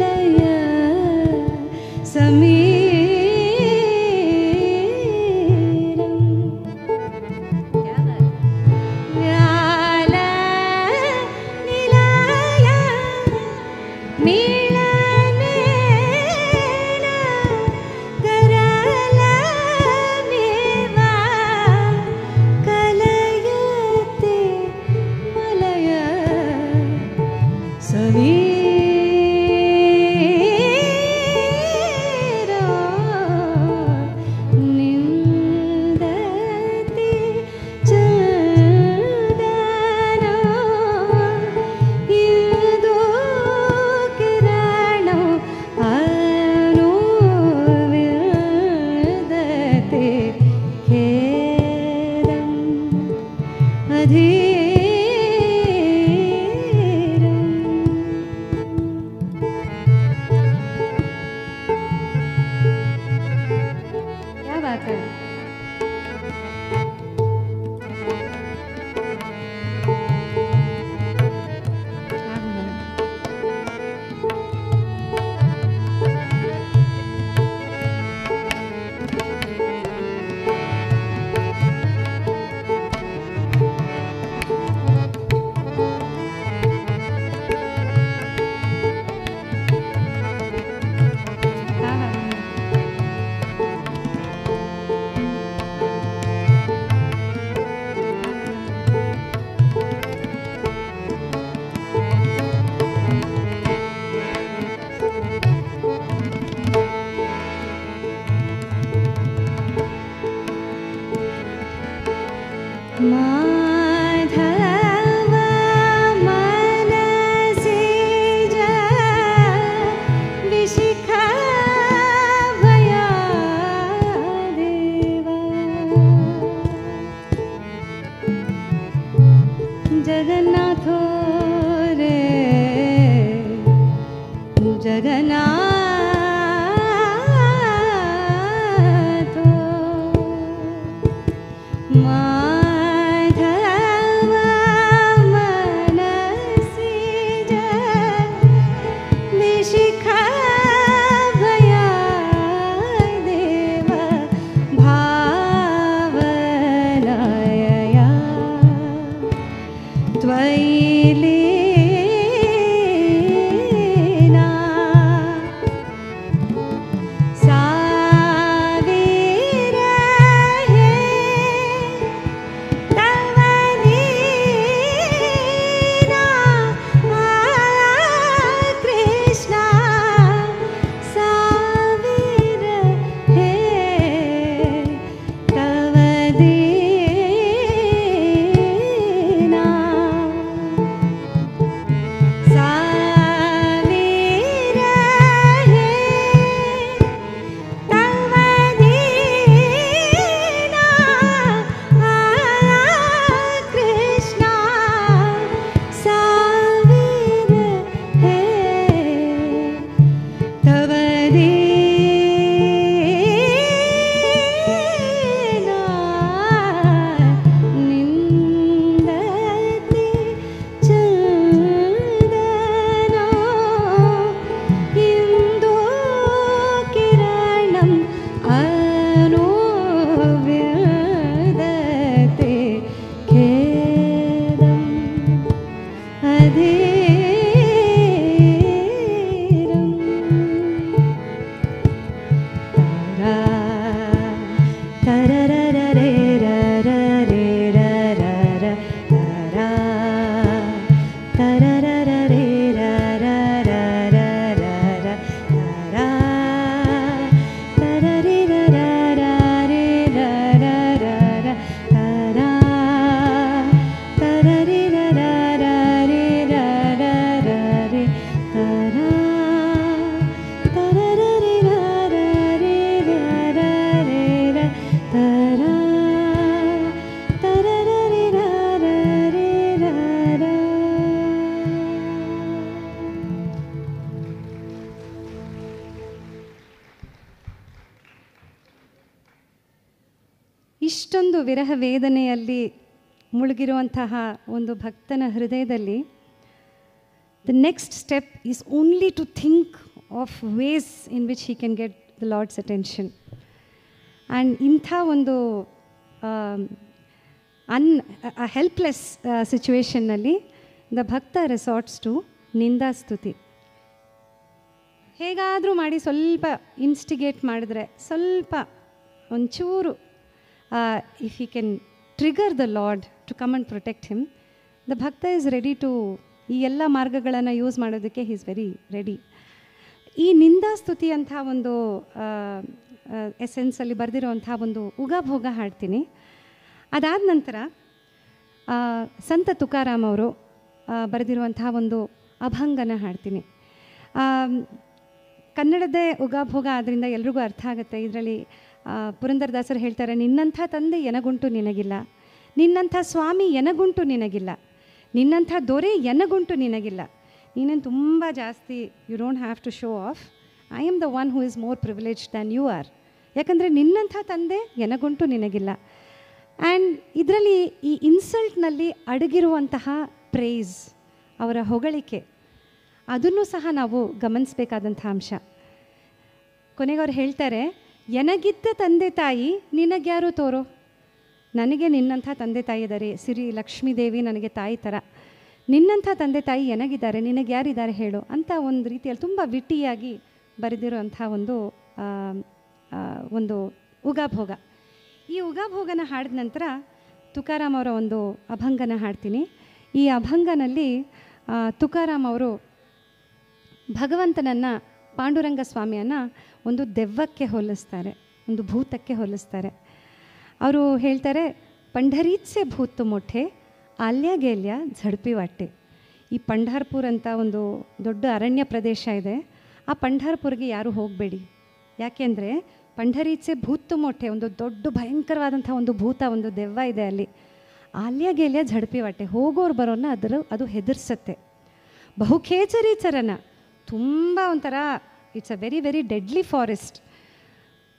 ಇಷ್ಟೊಂದು ವಿರಹ ವೇದನೆಯಲ್ಲಿ ಮುಳುಗಿರುವಂತಹ ಒಂದು ಭಕ್ತನ ಹೃದಯದಲ್ಲಿ the next step is only to think of ways in which he can get the lord's attention. And ಇಂಥ ಒಂದು ಹೆಲ್ಪ್ಲೆಸ್ ಸಿಚುವೇಷನ್ನಲ್ಲಿ ದ ಭಕ್ತ ರೆಸಾರ್ಟ್ಸ್ ಟು ನಿಂದಾಸ್ತುತಿ. ಹೇಗಾದರೂ ಮಾಡಿ ಸ್ವಲ್ಪ ಇನ್ಸ್ಟಿಗೇಟ್ ಮಾಡಿದ್ರೆ, ಸ್ವಲ್ಪ ಒಂಚೂರು if he can trigger the lord to come and protect him, the ಭಕ್ತ ಈಸ್ ರೆಡಿ ಟು ಈ ಎಲ್ಲ ಮಾರ್ಗಗಳನ್ನು ಯೂಸ್ ಮಾಡೋದಕ್ಕೆ ಹಿ ಈಸ್ ವೆರಿ ರೆಡಿ. ಈ ನಿಂದಾಸ್ತುತಿ ಅಂಥ ಒಂದು ಎಸೆನ್ಸಲ್ಲಿ ಬರೆದಿರುವಂಥ ಒಂದು ಉಗಾಭೋಗ ಹಾಡ್ತೀನಿ. ಅದಾದ ನಂತರ ಸಂತ ತುಕಾರಾಮ್ ಅವರು ಬರೆದಿರುವಂಥ ಒಂದು ಅಭಂಗನ ಹಾಡ್ತೀನಿ. ಕನ್ನಡದೇ ಉಗಾಭೋಗ ಆದ್ದರಿಂದ ಎಲ್ರಿಗೂ ಅರ್ಥ ಆಗುತ್ತೆ. ಇದರಲ್ಲಿ ಪುರಂದರದಾಸರು ಹೇಳ್ತಾರೆ, ನಿನ್ನಂಥ ತಂದೆ ಎನಗುಂಟು ನಿನಗಿಲ್ಲ, ನಿನ್ನಂಥ ಸ್ವಾಮಿ ಎನಗುಂಟು ನಿನಗಿಲ್ಲ, ನಿನ್ನಂಥ ದೊರೆ ಎನಗುಂಟು ನಿನಗಿಲ್ಲ. ನೀನೇನು ತುಂಬ ಜಾಸ್ತಿ, you don't have to show off. I am the one who is more privilege than you are. ಯಾಕಂದರೆ ನಿನ್ನಂಥ ತಂದೆ ಎನಗುಂಟು ನಿನಗಿಲ್ಲ. ಆ್ಯಂಡ್ ಇದರಲ್ಲಿ ಈ ಇನ್ಸಲ್ಟ್ನಲ್ಲಿ ಅಡಗಿರುವಂತಹ ಪ್ರೇಸ್, ಅವರ ಹೊಗಳಿಕೆ, ಅದನ್ನು ಸಹ ನಾವು ಗಮನಿಸಬೇಕಾದಂಥ ಅಂಶ. ಕೊನೆಗೆ ಅವ್ರು ಹೇಳ್ತಾರೆ, ಎನಗಿದ್ದ ತಂದೆ ತಾಯಿ ನಿನಗ್ಯಾರು ತೋರೋ. ನನಗೆ ನಿನ್ನಂಥ ತಂದೆ ತಾಯಿ ಇದ್ದಾರೆ, ಸಿರಿ ಲಕ್ಷ್ಮೀದೇವಿ ನನಗೆ ತಾಯಿ ಥರ. ನಿನ್ನಂಥ ತಂದೆ ತಾಯಿ ಎನಗಿದ್ದಾರೆ, ನಿನಗೆ ಯಾರಿದ್ದಾರೆ ಹೇಳು ಅಂತ ಒಂದು ರೀತಿಯಲ್ಲಿ ತುಂಬ ವಿಟಿಯಾಗಿ ಬರೆದಿರುವಂಥ ಒಂದು ಉಗಾಭೋಗ. ಈ ಉಗಾಭೋಗನ ಹಾಡಿದ ನಂತರ ತುಕಾರಾಮ್ ಅವರ ಒಂದು ಅಭಂಗನ ಹಾಡ್ತೀನಿ. ಈ ಅಭಂಗನಲ್ಲಿ ತುಕಾರಾಮ್ ಅವರು ಭಗವಂತನನ್ನು, ಪಾಂಡುರಂಗ ಸ್ವಾಮಿಯನ್ನು ಒಂದು ದೆವ್ವಕ್ಕೆ ಹೋಲಿಸ್ತಾರೆ, ಒಂದು ಭೂತಕ್ಕೆ ಹೋಲಿಸ್ತಾರೆ. ಅವರು ಹೇಳ್ತಾರೆ, ಪಂಢರೀತ್ಸೆ ಭೂತು ಮೊಟ್ಟೆ ಆಲ್ಯ ಗೇಲ್ಯ ಝಡ್ಪಿ ವಾಟೆ. ಈ ಪಂಢರ್ಪುರ್ ಅಂತ ಒಂದು ದೊಡ್ಡ ಅರಣ್ಯ ಪ್ರದೇಶ ಇದೆ. ಆ ಪಂಢರ್ಪುರ್ಗೆ ಯಾರು ಹೋಗಬೇಡಿ. ಯಾಕೆಂದರೆ ಪಂಢರೀತ್ಸೆ ಭೂತು ಮೊಟ್ಟೆ, ಒಂದು ದೊಡ್ಡ ಭಯಂಕರವಾದಂಥ ಒಂದು ಭೂತ, ಒಂದು ದೆವ್ವ ಇದೆ ಅಲ್ಲಿ. ಆಲ್ಯ ಗೇಲ್ಯ ಝಡ್ಪಿ ವಾಟೆ, ಹೋಗೋರು ಬರೋನ್ನ ಅದು ಹೆದರ್ಸತ್ತೆ. ಬಹುಖೇಚರೀಚರನ, ತುಂಬ ಒಂಥರ it's a very very deadly forest.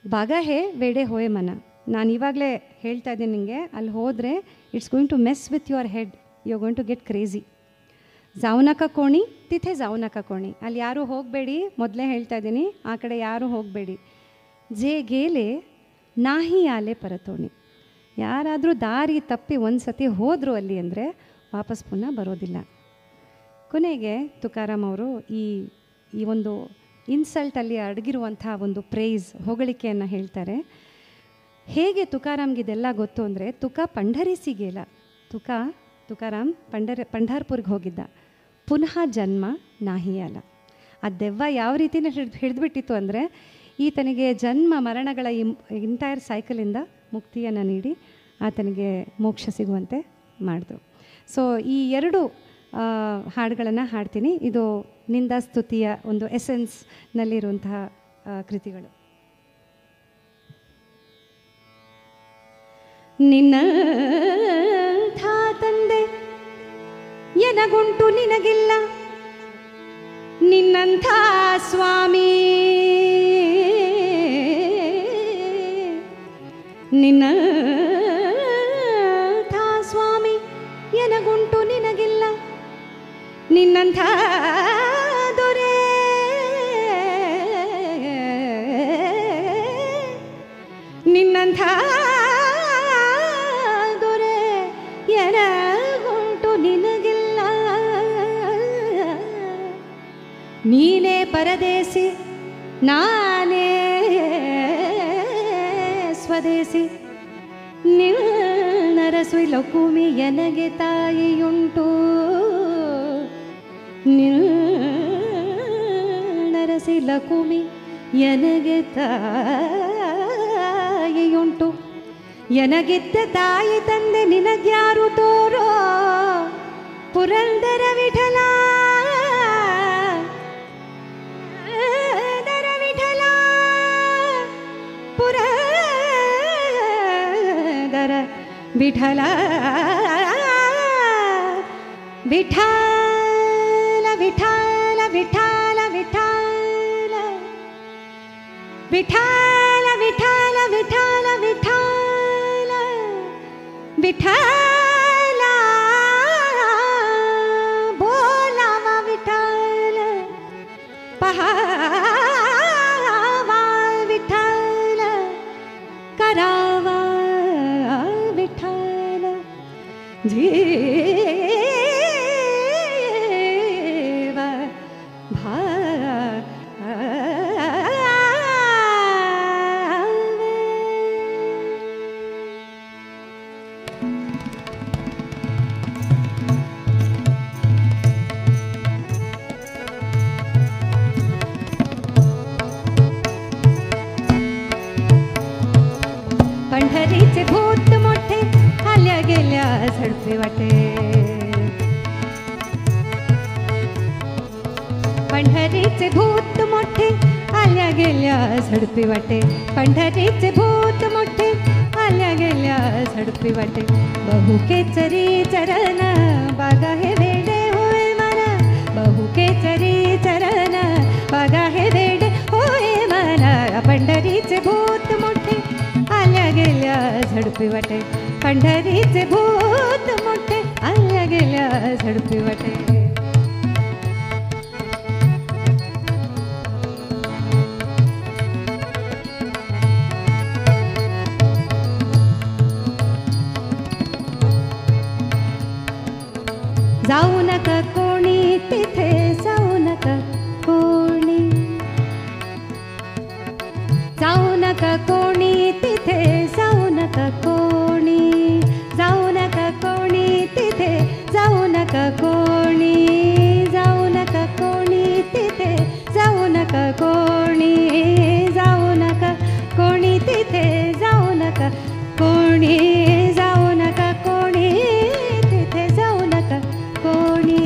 ಬಾಗಹೆ ವೇಡೆ ಹೋಯೆ ಮನ. ನಾನು ಇವಾಗಲೇ ಹೇಳ್ತಾ ಇದ್ದೀನಿ ನಿಮಗೆ, ಅಲ್ಲಿ ಹೋದರೆ it's going to mess with your head, you are going to get crazy. ಜಾವ್ನಕ ಕೋಣಿ ತಿಥೆ ಜಾವ್ನಕ ಕೋಣಿ, ಅಲ್ಲಿ ಯಾರೂ ಹೋಗಬೇಡಿ, ಮೊದಲೇ ಹೇಳ್ತಾ ಇದ್ದೀನಿ, ಆ ಕಡೆ ಯಾರೂ ಹೋಗಬೇಡಿ. ಜೇ ಗೇಲೆ ನಾಹಿ ಆಲೆ ಪರತೋಣಿ, ಯಾರಾದರೂ ದಾರಿ ತಪ್ಪಿ ಒಂದು ಸತಿ ಹೋದರು ಅಲ್ಲಿ ಅಂದರೆ ವಾಪಸ್ ಪುನಃ ಬರೋದಿಲ್ಲ. ಕೊನೆಗೆ ತುಕಾರಾಮ್ ಅವರು ಈ ಒಂದು ಇನ್ಸಲ್ಟಲ್ಲಿ ಅಡಗಿರುವಂಥ ಒಂದು ಪ್ರೈಸ್, ಹೊಗಳಿಕೆಯನ್ನು ಹೇಳ್ತಾರೆ. ಹೇಗೆ ತುಕಾರಾಮ್ಗೆ ಇದೆಲ್ಲ ಗೊತ್ತು ಅಂದರೆ, ಪಂಢರೀಸಿಗೇಲ, ತುಕಾರಾಮ್ ಪಂಢರ್ಪುರ್ಗೆ ಹೋಗಿದ್ದ, ಪುನಃ ಜನ್ಮ ನಾಹಿಯಲ್ಲ. ಆ ದೆವ್ವ ಯಾವ ರೀತಿನ ಹಿಡಿದ್ಬಿಟ್ಟಿತ್ತು ಅಂದರೆ, ಈತನಿಗೆ ಜನ್ಮ ಮರಣಗಳ ಎಂಟೈರ್ ಸೈಕಲಿಂದ ಮುಕ್ತಿಯನ್ನು ನೀಡಿ ಆತನಿಗೆ ಮೋಕ್ಷ ಸಿಗುವಂತೆ ಮಾಡಿದ್ರು. ಸೊ ಈ ಎರಡು ಹಾಡುಗಳನ್ನು ಹಾಡ್ತೀನಿ. ಇದು ನಿಂದಾಸ್ತುತಿಯ ಒಂದು ಎಸೆನ್ಸ್ನಲ್ಲಿರುವಂತಹ ಕೃತಿಗಳು. ನಿನ್ನಂಥ ತಂದೆ ಎನಗುಂಟು ನಿನಗಿಲ್ಲ, ನಿನ್ನಂಥ ಸ್ವಾಮಿ ನಿನ್ನಂಥ ಸ್ವಾಮಿ ಎನಗುಂಟು ನಿನಗಿಲ್ಲ, ನಿನ್ನಂಥ ದೊರೆ ನಿನ್ನಂಥ ದೊರೆ ಎನಗುಂಟು ನಿನಗಿಲ್ಲ. ನೀನೇ ಪರದೇಸಿ ನಾನೇ ಸ್ವದೇಸಿ, ನಿನ್ನರಸು ಲಕುಮಿ ಎನಗೆ ತಾಯಿಯುಂಟು, ನಿನ್ನರಸಿ ಲಕುಮಿ ಎನಗೆ ತಾಯಿಯುಂಟು. ಎನಗಿದ್ದ ತಾಯಿ ತಂದೆ ನಿನಗ್ಯಾರು ತೋರೋ, ಪುರಂದರ ವಿಠಲ ವಿಠಲ ವಿಠಲ ವಿಠಲ ವಿಠಲ ವಿಠಲ ವಿಠಲ ವಿಠಲ ವಿಠಲ ವಿಠಲ विठ्ठला बोलावा विठ्ठल पहावा विठ्ठल करावा विठ्ठल जीव पंढरीचे भूत मोठे आल्या गेल्या झडपे वाटे पंढरीचे भूत मोठे आल्या गेल्या झडपे वाटे पंढरीचे भूत मोठे आल्या गेल्या झडपे वाटे बहु केचरी चरण बागा हे वेडे होय मला बहु केचरी चरण बागा हे वेडे होय मला पंढरीचे भूत मोठे आल्या गेल्या झडपी वाटे पंढरीचे भूत मोठे आल्या गेल्या झडपी वाटे जाऊ नका कोणी तिथे जाऊ नका कोणी जाऊ नका कोणी तिथे जाऊ नका कोणी जाऊ नका कोणी तिथे जाऊ नका कोणी जाऊ नका कोणी तिथे जाऊ नका कोणी जाऊ नका कोणी तिथे जाऊ नका कोणी जाऊ नका कोणी तिथे जाऊ नका कोणी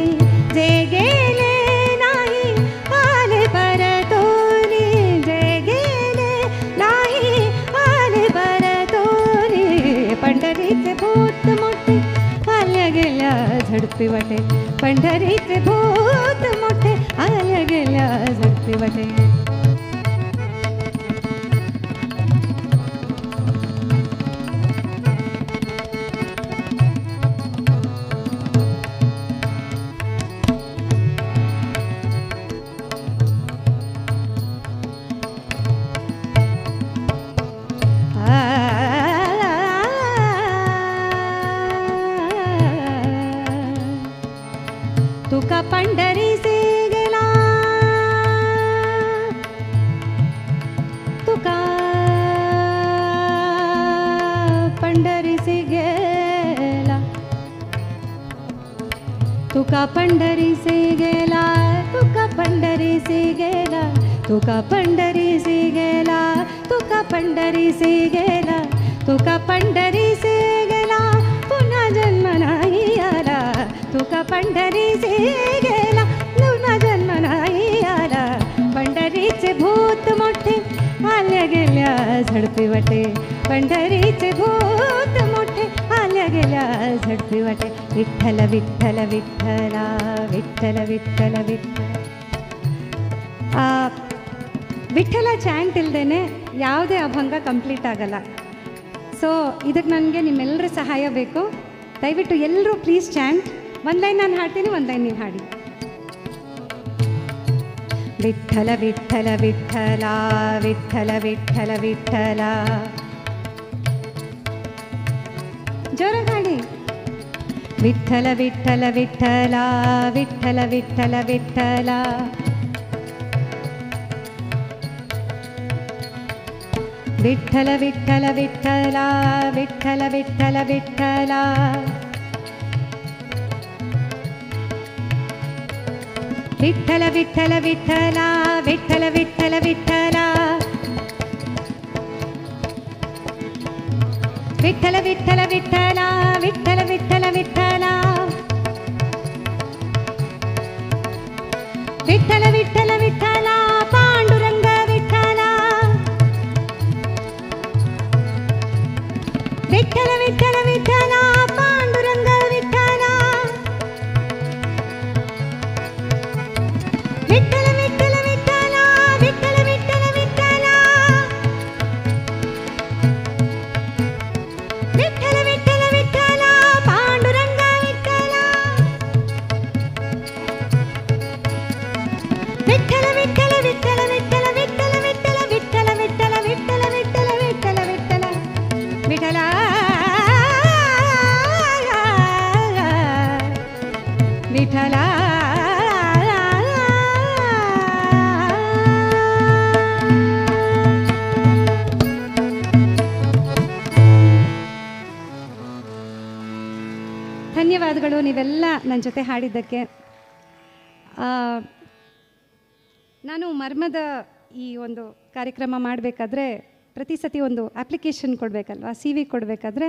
जे गेले नाही आले परतोनी जे गेले नाही आले परतोनी पंढरीचे भूत मोठे आल्या गेल्या झडपी वाटे पंढरीचे भूत मोठे आल्या गेल्या झडपी वाटे तुका पंढरीसे गेला तुका पंढरीसे गेला तुका पंढरीसे गेला तुका पंढरीसे गेला तुका पंढरीसे गेला तुका पंढरीसे गेला तुका पंढरीसे गेला पुन्हा जन्म नाही आला तुका पंढरीसे गेला पुन्हा जन्म नाही आला पंढरीचे भूत मोठे आल्या गेल्या झडपी वाटे पंढरीचे भूत मोठे आल्या गेल्या झडपी वाटे विठ्ठल विठ्ठल विठ्ठला विठ्ठल विठ्ठल विठ्ठल ವಿಠ್ಠಲ ಚಾಂಟ್ ಇಲ್ಲದೇನೆ ಯಾವುದೇ ಅಭಂಗ ಕಂಪ್ಲೀಟ್ ಆಗಲ್ಲ. ಸೊ ಇದಕ್ಕೆ ನನಗೆ ನಿಮ್ಮೆಲ್ಲರ ಸಹಾಯ ಬೇಕು. ದಯವಿಟ್ಟು ಎಲ್ಲರೂ ಪ್ಲೀಸ್ ಚಾಂಟ್. ಒಂದು ಲೈನ್ ನಾನು ಹಾಡ್ತೀನಿ, ಒಂದು ಲೈನ್ ನೀವು ಹಾಡಿ. ವಿಠ್ಠಲ ವಿಠ್ಠಲ ವಿಠ್ಠಲ ವಿಠ್ಠಲ ವಿಠ್ಠಲ ವಿಠ್ಠಲ. ಜೋರಾಗಿ ಹಾಡಿ. ವಿಠ್ಠಲ ವಿಠ್ಠಲ ವಿಠ್ಠಲ ವಿಠ್ಠಲ ವಿಠ್ಠಲ ವಿಠ್ಠಲ. ವಿಠ್ಠಲ ವಿಠ್ಠಲ ವಿಠ್ಠಲ ವಿಠ್ಠಲ ವಿಠ್ಠಲ ವಿಠ್ಠಲ. ವಿಠ್ಠಲ ವಿಠ್ಠಲ ವಿಠ್ಠಲ ವಿಠ್ಠಲ ವಿಠ್ಠಲ ವಿಠ್ಠಲ. ವಿಠ್ಠಲ ವಿಠ್ಠಲ ವಿಠ್ಠಲ ವಿಠ್ಠಲ ವಿಠ್ಠಲ ವಿಠ್ಠಲ. ವಿಠ್ಠಲ ವಿಠ್ಠಲ ವಿಠ್ಠಲ ಪಾಂಡುರಂಗ ವಿಠ್ಠಲ. ವಿಠ್ಠಲ ವಿಠ್ಠಲ ವಿಠ್ಠಲ ಪಾಂಡುರಂಗ ವಿಠ್ಠಲ. ವಿಠ್ಠಲ ವಿಠ್ಠಲ ವಿಠ್ಠಲ ವಿಠ್ಠಲ ವಿಠ್ಠಲ ವಿಠ್ಠಲ. ವಿಠ್ಠಲ ವಿಠ್ಠಲ ವಿಠ್ಠಲ ನೀವೆಲ್ಲ ನನ್ನ ಜೊತೆ ಹಾಡಿದ್ದಕ್ಕೆ. ನಾನು ಮರ್ಮದ ಈ ಒಂದು ಕಾರ್ಯಕ್ರಮ ಮಾಡಬೇಕಾದ್ರೆ ಪ್ರತಿ ಸತಿ ಒಂದು ಅಪ್ಲಿಕೇಶನ್ ಕೊಡಬೇಕಲ್ವ, CV ಕೊಡಬೇಕಾದ್ರೆ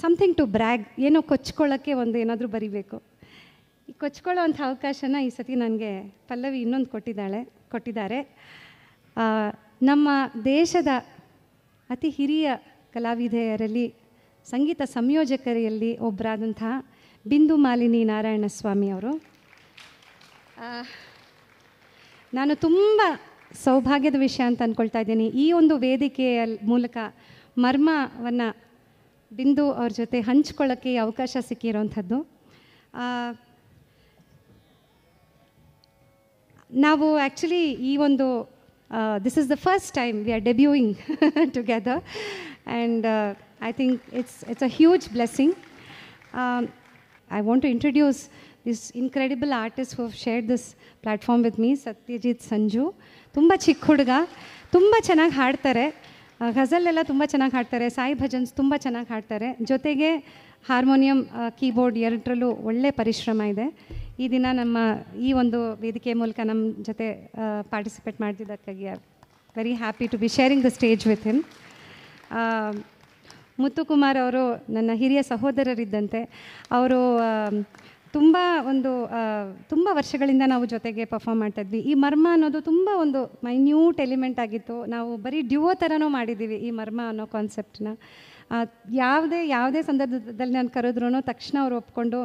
ಸಮಥಿಂಗ್ ಟು ಬ್ರ್ಯಾಗ್, ಏನೋ ಕೊಚ್ಕೊಳ್ಳೋಕ್ಕೆ ಒಂದು ಏನಾದರೂ ಬರಿಬೇಕು. ಈ ಕೊಚ್ಕೊಳ್ಳೋ ಅಂಥ ಅವಕಾಶನ ಈ ಸತಿ ನನಗೆ ಪಲ್ಲವಿ ಇನ್ನೊಂದು ಕೊಟ್ಟಿದ್ದಾರೆ. ನಮ್ಮ ದೇಶದ ಅತಿ ಹಿರಿಯ ಕಲಾವಿದೆಯರಲ್ಲಿ, ಸಂಗೀತ ಸಂಯೋಜಕರಲ್ಲಿ ಒಬ್ಬರಾದಂತಹ ಬಿಂದು ಮಾಲಿನಿ ನಾರಾಯಣಸ್ವಾಮಿ ಅವರು. ನಾನು ತುಂಬ ಸೌಭಾಗ್ಯದ ವಿಷಯ ಅಂತ ಅಂದ್ಕೊಳ್ತಾ ಇದ್ದೀನಿ, ಈ ಒಂದು ವೇದಿಕೆಯ ಮೂಲಕ ಮರ್ಮವನ್ನು ಬಿಂದು ಅವ್ರ ಜೊತೆ ಹಂಚ್ಕೊಳ್ಳೋಕ್ಕೆ ಅವಕಾಶ ಸಿಕ್ಕಿರೋವಂಥದ್ದು. ನಾವು ಆ್ಯಕ್ಚುಲಿ ಈ ಒಂದು this is the first time we are debuting together and I think it's a huge blessing. I want to introduce this incredible artist who have shared this platform with me, Satyajit Sanju. ತುಂಬ ಚಿಕ್ಕ ಹುಡುಗ, ತುಂಬ ಚೆನ್ನಾಗಿ ಹಾಡ್ತಾರೆ, ಘಜಲ್ಲೆಲ್ಲ ತುಂಬ ಚೆನ್ನಾಗಿ ಹಾಡ್ತಾರೆ, ಸಾಯಿ ಭಜನ್ಸ್ ತುಂಬ ಚೆನ್ನಾಗಿ ಹಾಡ್ತಾರೆ, ಜೊತೆಗೆ ಹಾರ್ಮೋನಿಯಂ, ಕೀಬೋರ್ಡ್ ಎರಡರಲ್ಲೂ ಒಳ್ಳೆ ಪರಿಶ್ರಮ ಇದೆ. ಈ ದಿನ ನಮ್ಮ ಈ ಒಂದು ವೇದಿಕೆಯ ಮೂಲಕ ನಮ್ಮ ಜೊತೆ ಪಾರ್ಟಿಸಿಪೇಟ್ ಮಾಡ್ತಿದ್ದಕ್ಕಾಗಿ very happy to be sharing the stage with him. Muthukumar ಅವರು ನನ್ನ ಹಿರಿಯ ಸಹೋದರರಿದ್ದಂತೆ. ಅವರು ತುಂಬ ವರ್ಷಗಳಿಂದ ನಾವು ಜೊತೆಗೆ ಪರ್ಫಾರ್ಮ್ ಮಾಡ್ತಾಯಿದ್ವಿ. ಈ ಮರ್ಮ ಅನ್ನೋದು ತುಂಬ ಒಂದು ಮೈನ್ಯೂಟ್ ಎಲಿಮೆಂಟ್ ಆಗಿತ್ತು. ನಾವು ಬರೀ ಡ್ಯುವೋ ಥರನೂ ಮಾಡಿದ್ದೀವಿ ಈ ಮರ್ಮ ಅನ್ನೋ ಕಾನ್ಸೆಪ್ಟನ್ನ. ಯಾವುದೇ ಸಂದರ್ಭದಲ್ಲಿ ನಾನು ಕರೆದ್ರೂ ತಕ್ಷಣ ಅವರು ಒಪ್ಕೊಂಡು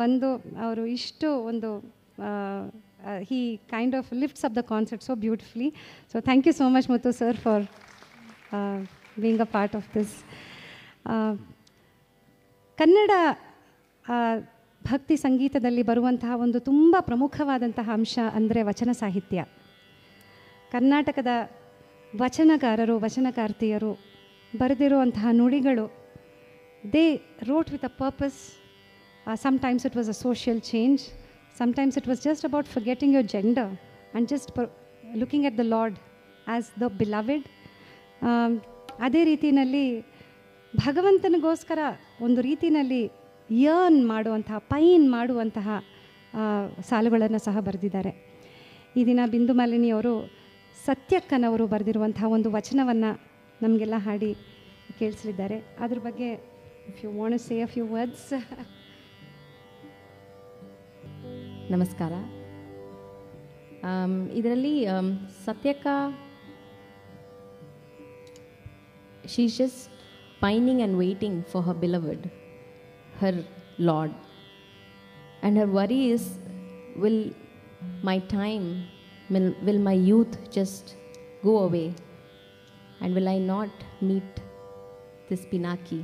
ಬಂದು ಅವರು ಇಷ್ಟು ಒಂದು he kind of lifts up the concept so beautifully. So thank you so much Muthu sir for being a part of this. Kannada ಭಕ್ತಿ ಸಂಗೀತದಲ್ಲಿ ಬರುವಂತಹ ಒಂದು ತುಂಬ ಪ್ರಮುಖವಾದಂತಹ ಅಂಶ ಅಂದರೆ ವಚನ ಸಾಹಿತ್ಯ. ಕರ್ನಾಟಕದ ವಚನಕಾರರು, ವಚನಕಾರ್ತಿಯರು ಬರೆದಿರುವಂತಹ ನುಡಿಗಳು, they wrote with a purpose. Sometimes it was a social change, sometimes it was just about forgetting your gender and just looking at the lord as the beloved. ಅದೇ ರೀತಿಯಲ್ಲಿ ಭಗವಂತನಿಗೋಸ್ಕರ ಒಂದು ರೀತಿಯಲ್ಲಿ ಯರ್ನ್ ಮಾಡುವಂತಹ, ಪೈನ್ ಮಾಡುವಂತಹ ಸಾಲುಗಳನ್ನು ಸಹ ಬರೆದಿದ್ದಾರೆ. ಈ ದಿನ ಬಿಂದು ಮಾಲಿನಿಯವರು ಸತ್ಯಕ್ಕನವರು ಬರೆದಿರುವಂತಹ ಒಂದು ವಚನವನ್ನು ನಮಗೆಲ್ಲ ಹಾಡಿ ಕೇಳಿಸಲಿದ್ದಾರೆ. ಅದ್ರ ಬಗ್ಗೆ if you want to say a few words. ನಮಸ್ಕಾರ. ಇದರಲ್ಲಿ Satyakka, she's just pining and waiting for her beloved, her Lord, and her worry is, will my time, will my youth just go away, and will I not meet this Pinaki?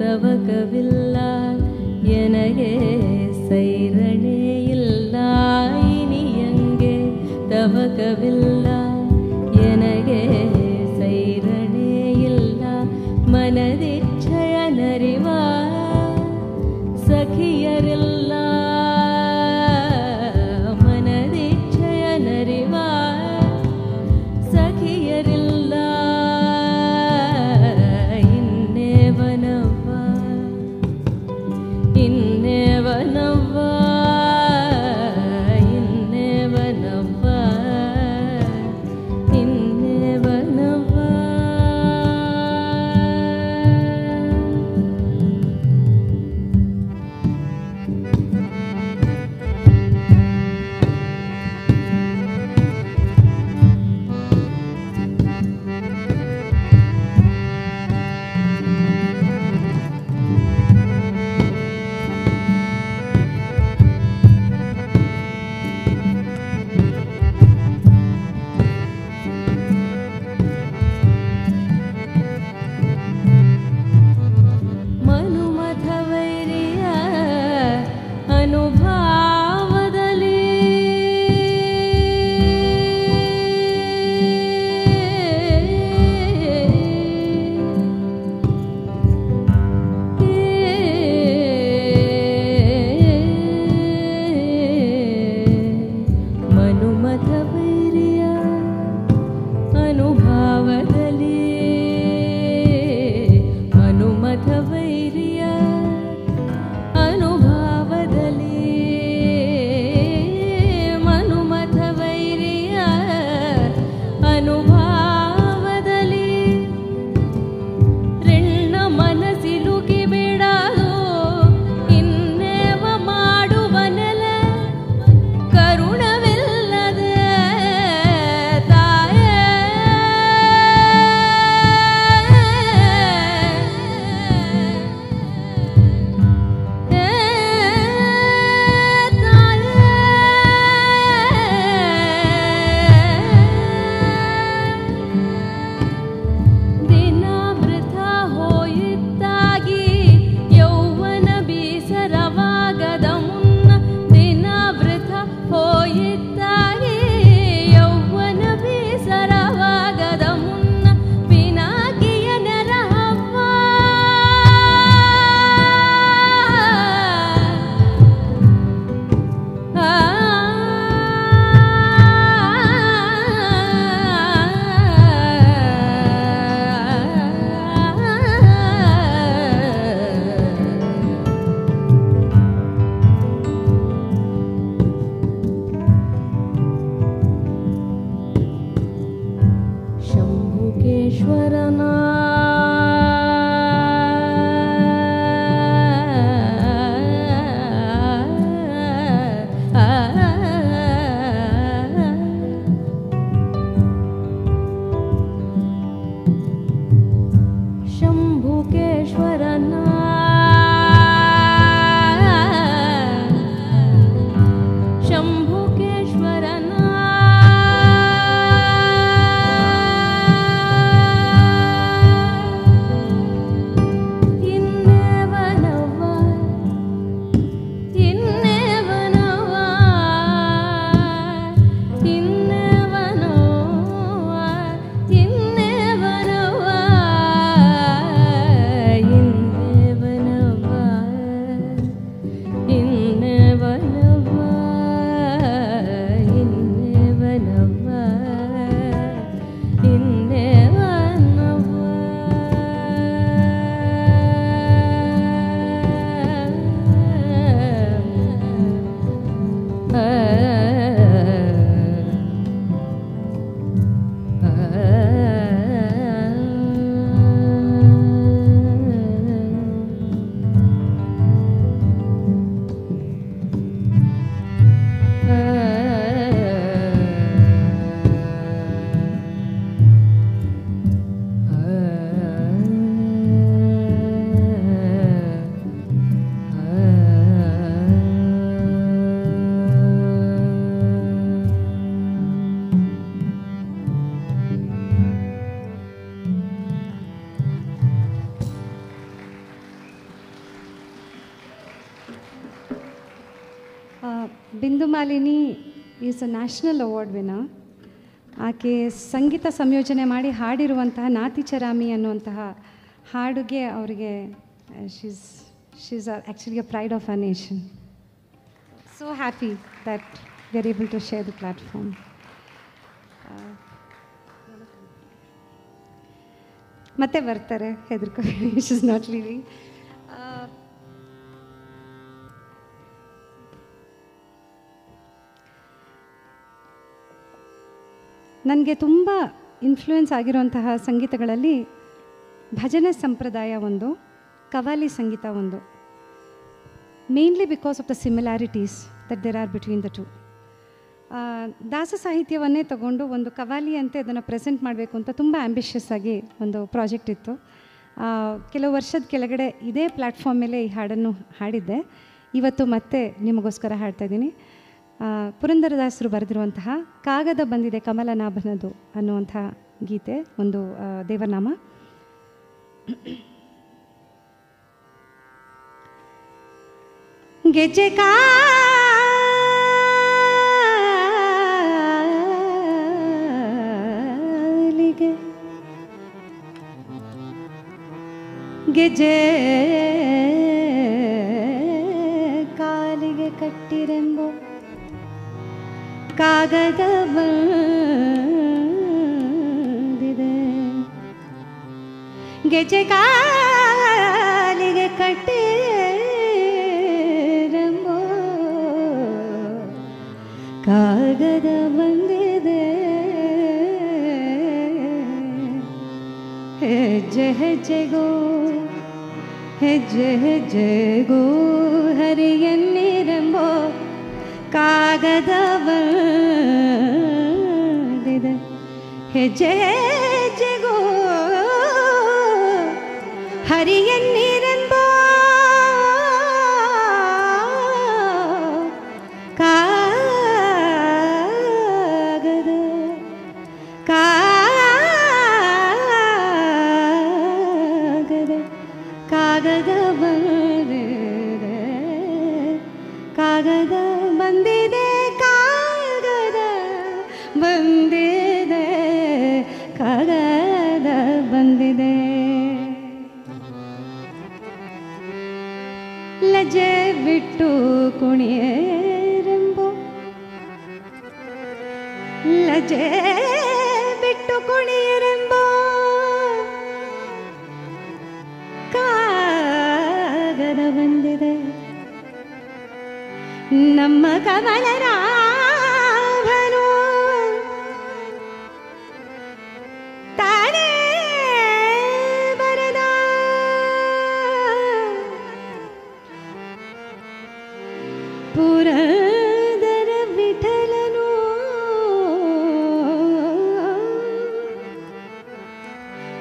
ತವಕವಿಲ್ಲ ಎನಗೆ ಸೈರಣೆ ಇಲ್ಲ ಇನಿಯಂಗೆ ತವಕವಿಲ್ಲ ಎನಗೆ ಸೈರಣೆ ಇಲ್ಲ ಮನದಿಚ್ಛಯ ನರಿವ ಸಖಿಯರಿಲ್ಲ ಮನದಿಚ್ಛಯ ನರಿವ ಸಖಿಯರಿಲ್ಲ ಬಿಂದು Malini is a national award winner. ಆಕೆ ಸಂಗೀತ ಸಂಯೋಜನೆ ಮಾಡಿ ಹಾಡಿರುವಂತಹ ನಾತಿ ಚರಾಮಿ ಅನ್ನುವಂತಹ ಹಾಡುಗೆ ಅವರಿಗೆ she's actually a pride of a nation. So happy that we are able to share the platform. ಮತ್ತೆ ಬರ್ತಾರೆ, ಹೆದರ್ಕೋಬೇಡಿ, ಶಿ ಇಸ್ ನಾಟ್ ಲೀವಿಂಗ್. ನನಗೆ ತುಂಬ ಇನ್ಫ್ಲೂಯೆನ್ಸ್ ಆಗಿರುವಂತಹ ಸಂಗೀತಗಳಲ್ಲಿ ಭಜನೆ ಸಂಪ್ರದಾಯ ಒಂದು, ಕವಾಲಿ ಸಂಗೀತ ಒಂದು. Mainly because of the similarities that there are between the two. ದಾಸ ಸಾಹಿತ್ಯವನ್ನೇ ತಗೊಂಡು ಒಂದು ಕವಾಲಿ ಅಂತೆ ಅದನ್ನು ಪ್ರೆಸೆಂಟ್ ಮಾಡಬೇಕು ಅಂತ ತುಂಬ ಆ್ಯಂಬಿಷಿಯಸ್ ಆಗಿ ಒಂದು ಪ್ರಾಜೆಕ್ಟ್ ಇತ್ತು. ಕೆಲವು ವರ್ಷದ ಕೆಳಗಡೆ ಇದೇ ಪ್ಲ್ಯಾಟ್ಫಾರ್ಮ್ ಮೇಲೆ ಈ ಹಾಡನ್ನು ಹಾಡಿದ್ದೆ. ಇವತ್ತು ಮತ್ತೆ ನಿಮಗೋಸ್ಕರ ಹಾಡ್ತಾಯಿದ್ದೀನಿ. ಪುರಂದರದಾಸರು ಬರೆದಿರುವಂತಹ ಕಾಗದ ಬಂದಿದೆ ಕಮಲನಾಭನದು ಅನ್ನುವಂಥ ಗೀತೆ, ಒಂದು ದೇವರನಾಮ. ಗೆಜ್ಜೆ ಕಾಲಿಗೆ ಗೆಜ್ಜೆ ಕಾಲಿಗೆ ಕಟ್ಟಿರೆಂಬೋ ಕಾಗದ ಬಂದಿದೆ. ಗೆಜ್ಜೆ ಕಾಲಿಗೆ ಕಟ್ಟಿರೆಂಬೋ ಕಾಗದ ಬಂದಿದೆ. ಹೆಜ್ಜೆ ಹೆಜ್ಜೆಗೋ ಹೆಜ್ಜೆ ಹೆಜ್ಜೆಗೋ ಹರಿಯನ್ನಿರೆಂಬೋ ಕಾಗದ ಬಂದಿದೆ. ಹೆಜ್ಜೆ ಹೆಜ್ಜೆಗೋ ಹರಿಯನ್ನಿರೆಂಬೋ ಕಾಗದ ಕಾಗದ ಕಾಗದ ಬಂದಿದೆ. ಕಾಗದ ಬಂದಿದೆ, ಕಾಗದ ಬಂದಿದೆ, ಕಾಗದ ಬಂದಿದೆ. ಲಜ್ಜೆ ಬಿಟ್ಟು ಕುಣಿಯರೆಂಬೋ ಲಜ್ಜೆ ಬಿಟ್ಟು ಕುಣಿಯರೆಂಬೋ ಕಾಗದ ಬಂದಿದೆ. ನಮ್ಮ ಕಮಲನಾಭನು ತಾನೇ ಬರದ ಪುರಂದರ ವಿಠಲನು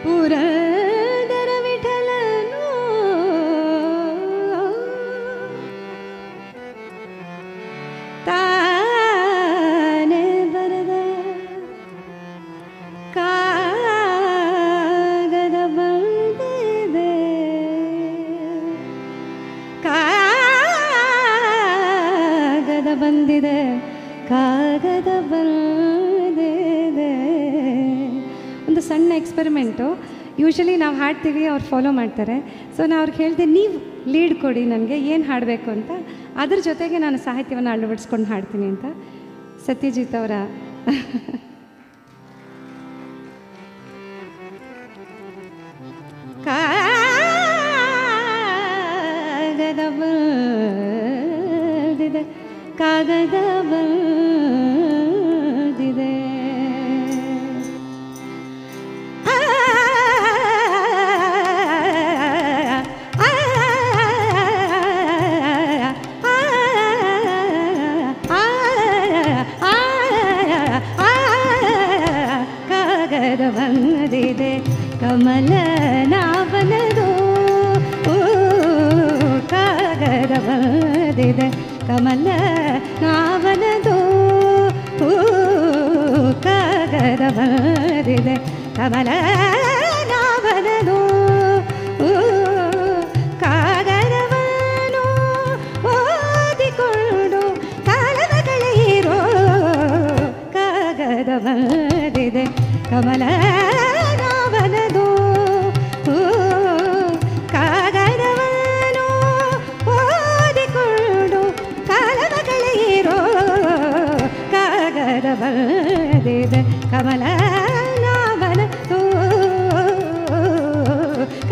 ಪುರಂದರ ವಿಠಲನು ತಾನೇ ಬರದ ಕಾಗದ ಬಂದಿದೆ. ಕಾಗದ ಬಂದಿದೆ, ಕಾಗದ ಬಂದಿದೆ. ಒಂದು ಸಣ್ಣ ಎಕ್ಸ್ಪೆರಿಮೆಂಟು. ಯೂಶ್ವಲಿ ನಾವು ಹಾಡ್ತೀವಿ, ಅವ್ರು ಫಾಲೋ ಮಾಡ್ತಾರೆ. ಸೊ ನಾನು ಅವ್ರಿಗೆ ಹೇಳಿದೆ, ನೀವು ಲೀಡ್ ಕೊಡಿ ನನಗೆ ಏನು ಹಾಡಬೇಕು ಅಂತ, ಅದ್ರ ಜೊತೆಗೆ ನಾನು ಸಾಹಿತ್ಯವನ್ನು ಅಳವಡಿಸ್ಕೊಂಡು ಹಾಡ್ತೀನಿ ಅಂತ. ಸತ್ಯಜಿತ್ ಅವರ ಕಾಗದ ಬಂದಿದೆ, ಕಾಗದ ಬಂದಿದೆ. ಕಾಗದ ಬಂದಿದೆ ಕಮಲನಾಭನದು, ಕಾಗದ ಬಂದಿದೆ ಕಮಲನಾಭನದು, ಕಾಗದ ಬಂದಿದೆ ಕಮಲನಾಭನದು. ಕಾಗದವನ್ನು ಓದಿಕೊಂಡು ಕಮಲ ನಾವನದು ಕಾಗದವನು ಓದಿಕೊಂಡು ಕಾಲವ ಕಳೆಯಿರೋ ಕಾಗದ ಬರೆದಿದೆ ಕಮಲ ನಾವನದು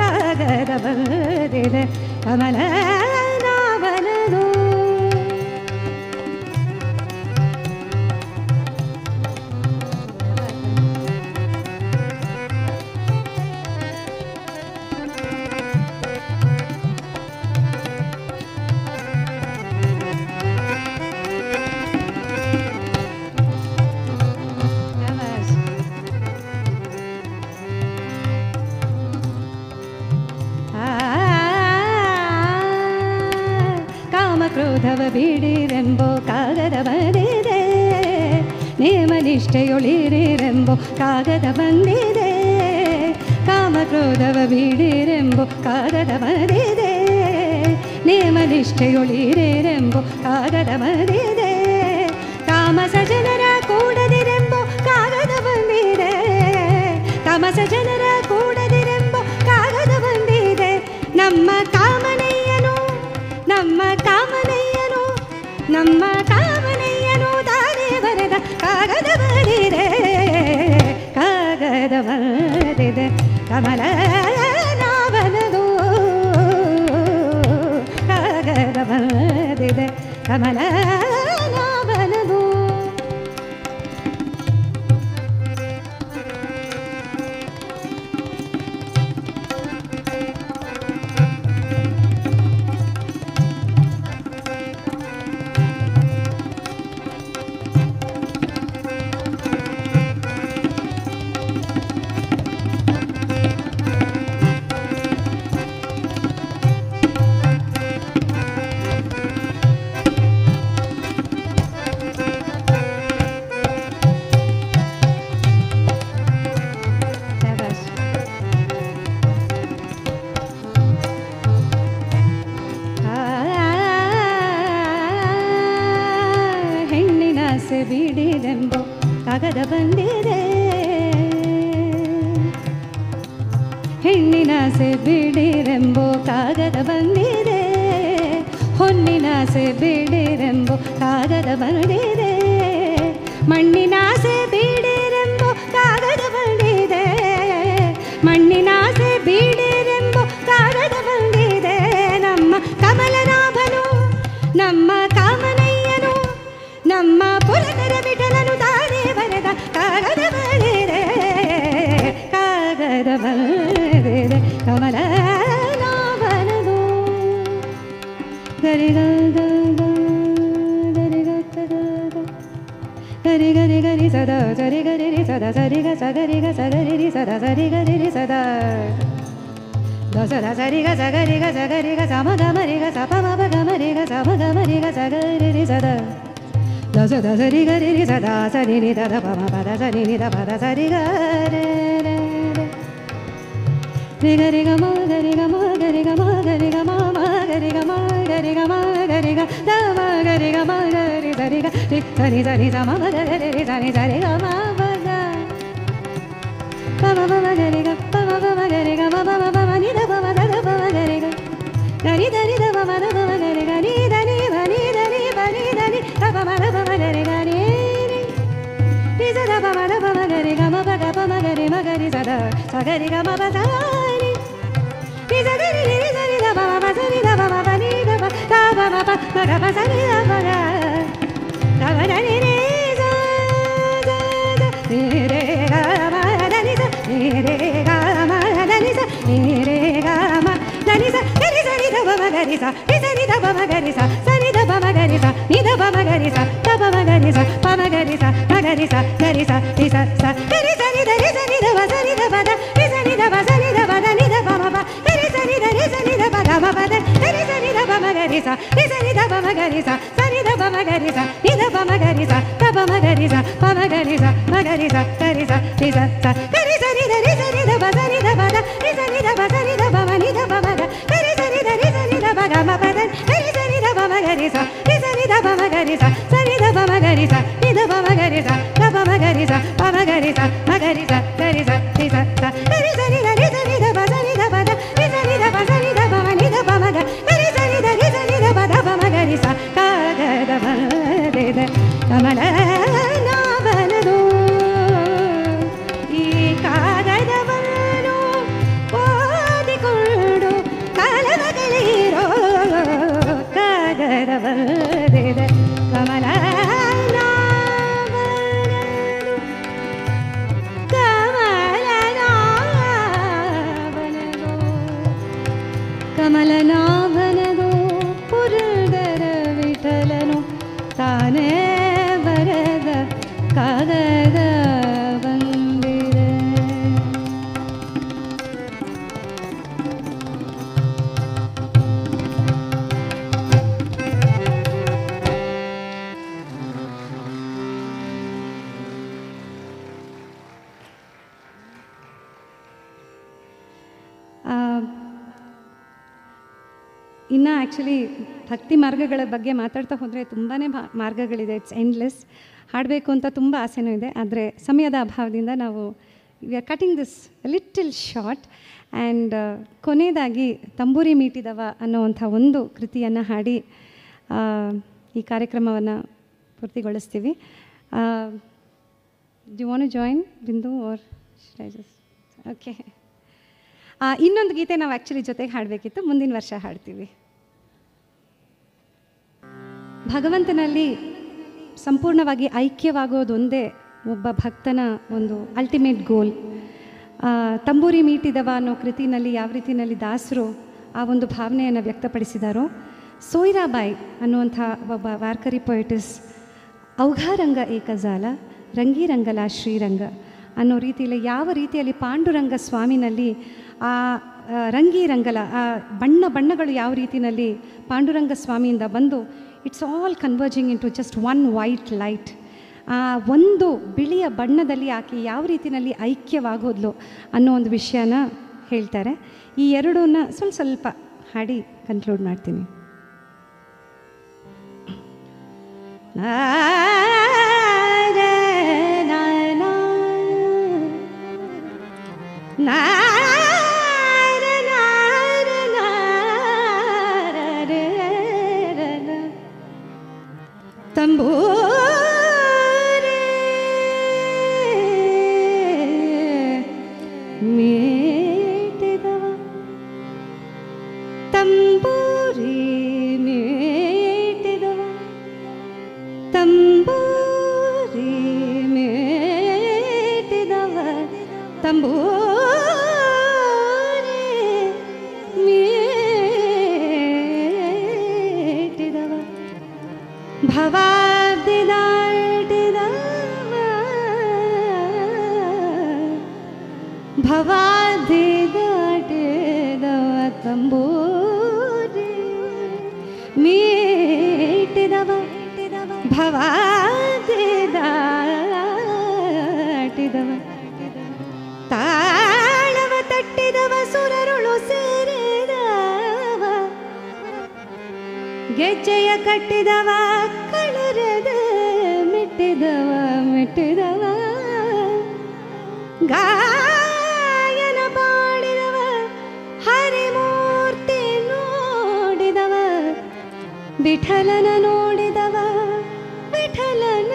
ಕಾಗದ ಬರೆದಿದೆ ಕಮಲ ನಾವನದು ಕ್ರೋಧವ ಬಿಡಿರೆಂಬೋ ಕಾಗದ ಬಂದಿದೆ ನೇಮನಿಷ್ಠೆಯೊಳಿರಿರೆಂಬೋ ಕಾಗದ ಬಂದಿದೆ ಕಾಮಕ್ರೋಧವ ಬಿಡಿರೆಂಬೋ ಕಾಗದ ಬಂದಿದೆ ನೇಮನಿಷ್ಠೆಯೊಳಿರಿರೆಂಬೋ ಕಾಗದ ಬಂದಿದೆ ತಾಮಸ ಜನರ ಕೂಡದಿರೆಂಬೋ ಕಾಗದ ಬಂದಿದೆ ತಾಮಸ ಜನರ ಕೂಡದಿರೆಂಬೋ ಕಾಗದ ಬಂದಿದೆ ನಮ್ಮ ಕಾಮನೆಯನು ನಮ್ಮ ಕಾಮನೆಯನು ನಮ್ಮ ಕಾಮನೆಯನು ತಾನೇ ಬರೆದ ಕಾಗದ ಬರೆದಿದೆ ಕಾಗದ ಬರೆದಿದೆ ಕಮಲ ನಾವನದು ಕಾಗದ ಬರೆದಿದೆ ಕಮಲ ನಾವನದು ಬಿಡಿರೆಂಬೋ ಕಾಗದ ಬಂದಿದೆ ಹೆಣ್ಣಿನಾಸೆ ಬಿಡಿರೆಂಬೋ ಕಾಗದ ಬಂದಿದೆ ಹೊನ್ನಿನಾಸೆ ಬಿಡಿರೆಂಬೋ ಕಾಗದ ಬಂದಿದೆ ಮಣ್ಣಿನಾಸೆ ಬಿಡಿರೆಂಬೋ ಕಾಗದ ಬಂದಿದೆ ಮಣ್ಣಿನಾಸೆ ಬಿಡಿರೆಂಬೋ ಕಾಗದ ಬಂದಿದೆ ನಮ್ಮ ಕಮಲನಾಭನು ನಮ್ಮ ಕಾಮನಯ್ಯನು ನಮ್ಮ ಪುಲಕರ ವಿಠಲನು ತಾನೇ ಬರೆದ ಕಾಗದ ಬರೆದೆ ಕಾಗದ ಬರೆದೆ ಕಮಲ ನಾವನದು ಗರಿ ಗರಿ ಗರಿ ಗರಿ ಸದಾ ಸರಿ ಗರಿ ರಿ ಸದಾ ಸರಿ ಗ ಸಗರಿ ಗ ಸಗರಿ ರಿ ಸದಾ ಸರಿ ಗರಿ ರಿ ಸದಾ ಸದಾ ಸರಿ ಗ ಸಗರಿ ಗ ಸಗರಿ ಗ ಸಮ ಗ ಮರಿ ಗ ಸಪ ಮ ಗ ಮರಿ ಗ ಸಮ ಗ ಮರಿ ಗ ಸಗರಿ ರಿ ಸದಾ ಸದಾ ಸರಿ ಗರಿ ರಿ ಸದಾ ಸರಿ ನಿ ದ ಪ ಮ ಪದ ಸರಿ ನಿ ದ ಪದ ಸರಿ ಗ ರೆ ರೆ ರೆ ಗರಿ ಗ ಮ ಗರಿ ಗ ಮ ಗರಿ ಗ ಮ ಗರಿ ಗ ಮ ಮ ಗರಿ ಗ ಮ ಗರಿ ಗ ಮ ಗರಿ ಗ ದ ಮ ಗರಿ ಗ ಮ ಗರಿ ಸರಿ ಗ ರಿ ಸರಿ ಸರಿ ಸ ಮ ಮ ಗರಿ ರಿ ಸರಿ ಸರಿ ಗ ಮ ಪ ಗ ಪ ಮ ಪ ಮ ಗರಿ ಗ ಪ ಮ ಪ ಮ ಗರಿ ಗ ಮ ಪ ಮ ಪ ಮ ನಿ ದ ಪ ಮ ದ ದ ಪ ಮ ಗರಿ ಗ ಗರಿ ದ ನಿ ದ ಪ ಮ ದ ಪ ಮ ಗರಿ ಗ ನಿ ದ ನಿ ವ ನಿ ದ ನಿ ವ ನಿ ದ ನಿ ದ ಪ ಮ ದ ಪ ಮ ಗರಿ ಗ ನಿ ನಿ ಸ ದ ಪ ಮ ದ ಪ ಮ ಗರಿ ಗ ಮ ಪ ಗ ಪ ಮ ಗರಿ ಮ ಗರಿ ಸ ದ ಸ ಗರಿ ಗ ಮ ಪ ಸ ನಿ ನಿ ಸ ದ ನಿ ನಿ ಸ ನಿ ದ ಪ ಮ ಪ ಸ ನಿ ದ ಪ ಮ ಪ ನಿ ದ ಪ ದ ಪ ಮ ಪ ಮ ಗ ಪ ಸ ನಿ ದ ಪ ಗ ದ ಪ ದ ನಿ ನಿ ಸ ದ ದ ನಿ ರೆ ಗ ಮ ದ ನಿ ಸ ನಿ ರೆ ಗ ಮ ದ ನಿ ಸ ನಿ ರೆ ಗ ಮ ದ ನಿ ಸ ಗರಿ ಸ ನಿ ದ ಪ ಮ ಗರಿ ಸ ನಿ ಸ ನಿ ದ ಪ ಮ ಗರಿ ಸ ಸ ನಿ ದ ಪ ಮ ಗರಿ ಸ ನಿ ದ ಪ ಮ ಗರಿ ಸ ದ ಪ ಮ ಗರಿ ಸ ಪ ಮ ಗರಿ ಸ ಮ ಗರಿ ಸ ಗರಿ ಸ ನಿ ಸ ಸ ಗರಿ ಸ ನಿ ದ ರಿ ಸ ನಿ ದ ಪ ಸ ನಿ ದ ಪ ದ ರಿ ಸ ನಿ ದ ಪ ಸ ನಿ ದ ಪ ದ ನಿ ದ ಪ ಮ ಪ ಗರಿ ಸ ನಿ ದ ರಿ ಸ ನಿ ದ ಪ ದ ಮ ಪ ದ ಗರಿ ಸ ನಿ ದ ಪ ಮ ಗರಿ ಸ ರಿ ಸ ನಿ ದ ಪ ಮ ಗರಿ ಸ ಸ ನಿ ದ ಪ ಮ ಗರಿ ಸ ನಿ ದ ಪ ಮ ಗರಿ ಸ ದ ಪ ಮ ಗರಿ ಸ ಪ ಮ ಗರಿ ಸ ಮ ಗರಿ ಸ ಗರಿ ಸ ನಿ ಸ ಸ ಗರಿ ಸ ನಿ ದ ರಿ ಸ ನಿ ದ ಪ ಸ ನಿ ದ ಪ ದ ರಿ ಸ ನಿ ದ ಪ ಸ ನಿ ದ ಪ ಮ ನಿ ದ ಪ ಮ ಗ ಗರಿ ಸ ನಿ ದ ರಿ ಸ ನಿ ದ ಪ ಗ ಮ ಪ ದ ಗರಿ ಸ ನಿ ದ ಪ ಮ ಗರಿ ಸ ರಿ ಸ ನಿ ದ ಪ ಮ ಗರಿ ಸ ಸ ನಿ ದ ಪ ಮ ಗರಿ ಸ ನಿ ದ ಪ ಮ ಗರಿ ಸ ದ ಪ ಮ ಗರಿ ಸ ಪ ಮ ಗರಿ ಸ ಮ ಗರಿ ಸ ಕಮಲ ನಾಭನದು ಈ ಕಾಗದವನ್ನು ಓದಿಕೊಂಡು ಕಾಲವಗಳಿರೋ ಕಾಗದವರೆದ ಕಮಲ ಕಮಲನಾಭನದು ಪುರಂದರ ವಿಠಲನು ತಾನೇ ಬರೆದ ಕಾಗದ ಬಂದಿದೆ. ಇನ್ನು ಆ್ಯಕ್ಚುಲಿ ಭಕ್ತಿ ಮಾರ್ಗಗಳ ಬಗ್ಗೆ ಮಾತಾಡ್ತಾ ಹೋದರೆ ತುಂಬಾ ಮಾರ್ಗಗಳಿದೆ. It's endless. ಹಾಡಬೇಕು ಅಂತ ತುಂಬ ಆಸೆನೂ ಇದೆ, ಆದರೆ ಸಮಯದ ಅಭಾವದಿಂದ ನಾವು we are cutting this little short. And ಕೊನೆಯದಾಗಿ ತಂಬೂರಿ ಮೀಟಿದವ ಅನ್ನೋವಂಥ ಒಂದು ಕೃತಿಯನ್ನು ಹಾಡಿ ಈ ಕಾರ್ಯಕ್ರಮವನ್ನು ಪೂರ್ತಿಗೊಳಿಸ್ತೀವಿ. ಡು ವಾಂಟ್ ಟು ಜಾಯಿನ್ ಬಿಂದು ಆರ್ ಓಕೆ. ಇನ್ನೊಂದು ಗೀತೆ ನಾವು ಆ್ಯಕ್ಚುಲಿ ಜೊತೆಗೆ ಹಾಡಬೇಕಿತ್ತು, ಮುಂದಿನ ವರ್ಷ ಹಾಡ್ತೀವಿ. ಭಗವಂತನಲ್ಲಿ ಸಂಪೂರ್ಣವಾಗಿ ಐಕ್ಯವಾಗೋದೊಂದೇ ಒಬ್ಬ ಭಕ್ತನ ಒಂದು ಅಲ್ಟಿಮೇಟ್ ಗೋಲ್. ತಂಬೂರಿ ಮೀಟಿದವ ಅನ್ನೋ ಕೃತಿನಲ್ಲಿ ಯಾವ ರೀತಿಯಲ್ಲಿ ದಾಸರು ಆ ಒಂದು ಭಾವನೆಯನ್ನು ವ್ಯಕ್ತಪಡಿಸಿದಾರೋ, ಸೋಯ್ರಾಬಾಯಿ ಅನ್ನುವಂಥ ಒಬ್ಬ ವಾರ್ಕರಿ ಪೊಯಿಟಿಸ್ ಔಘಾರಂಗ ಏಕಜಾಲ ರಂಗಿರಂಗಲ ಶ್ರೀರಂಗ ಅನ್ನೋ ರೀತಿಯಲ್ಲಿ ಯಾವ ರೀತಿಯಲ್ಲಿ ಪಾಂಡುರಂಗ ಸ್ವಾಮಿನಲ್ಲಿ ಆ ರಂಗಿರಂಗಲ ಆ ಬಣ್ಣಗಳು ಯಾವ ರೀತಿಯಲ್ಲಿ ಪಾಂಡುರಂಗ ಸ್ವಾಮಿಯಿಂದ ಬಂದು it's all converging into just one white light. ಆ ಒಂದು ಬಿಳಿಯ ಬಣ್ಣದಲ್ಲಿ ಆಕೆ ಯಾವ ರೀತಿಯಲ್ಲಿ ಐಕ್ಯವಾಗೋದ್ಲು ಅನ್ನೋ ಒಂದು ವಿಷಯನ ಹೇಳ್ತಾರೆ. ಈ ಎರಡನ್ನ ಸ್ವಲ್ಪ ಹಾಡಿ ಕನ್ಕ್ಲೂಡ್ ಮಾಡ್ತೀನಿ. ತಂಬೂರಿ ಮೀಟಿದವ ತಂಬೂರಿ ಮೀಟಿದವ ತಂಬೂರಿ ಮೀಟಿದವ ತಂಬೂರಿ ಮೀಟಿದವ ಭವಾಬ್ದಿ ದಾಟಿದವ ಭವಾಬ್ದಿ ದಾಟಿದವ ತಂಬೂರಿ ಮೀಟಿದವ ಭವಾಬ್ದಿ ದಾಟಿದವ ತಾಳವ ತಟ್ಟಿದವ ಸುರರುಳು ಸೇರಿದವ ಗೆಜ್ಜೆಯ ಕಟ್ಟಿದವ ಕಳರದ ಮೆಟ್ಟಿದವ ಗಾಯನ ಪಾಡಿದವ ಹರಿಮೂರ್ತಿ ನೋಡಿದವ ವಿಠಲನ ನೋಡಿದವ ವಿಠಲನ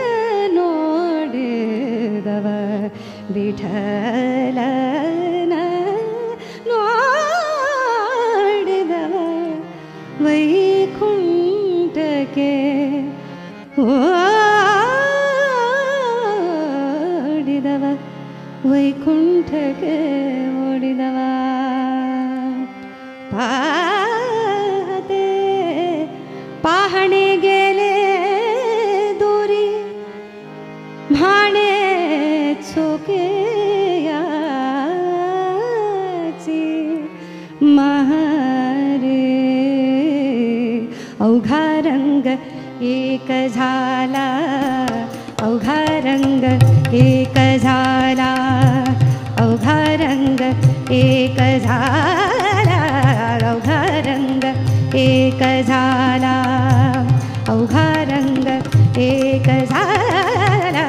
ನೋಡಿದವ ವಿಠಲನ ನೋಡಿದವ ವೈಕುಂಠಕ್ಕೆ ಓಡಿದವ ವೈಕುಂಠಕ್ಕೆ ಓಡಿದವ ಪಾತೆ ಪಾಹಣೆಗೆಲೆ ದೂರಿ ಭಾಣೆ ಚೋಕೆಯಾಚಿ ಮಹಾರೇ औघारंग एक झाला औघारंग एक झाला औघारंग एक झाला औघारंग एक झाला औघारंग एक झाला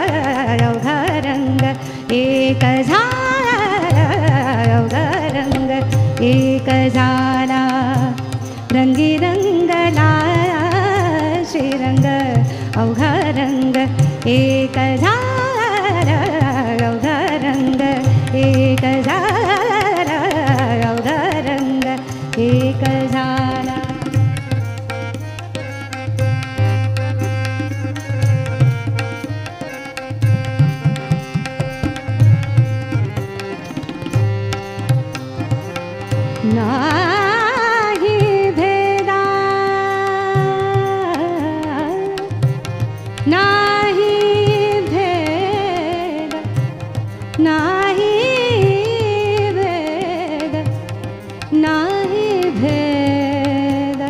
औघारंग एक झाला औघारंग एक झाला रंगी रंगला श्रीरंग अवघा रंग एक झाला अवघा रंग एक झाला अवघा रंग एक झाला. नाही भेदा नाही भेद नाही भेद नाही भेद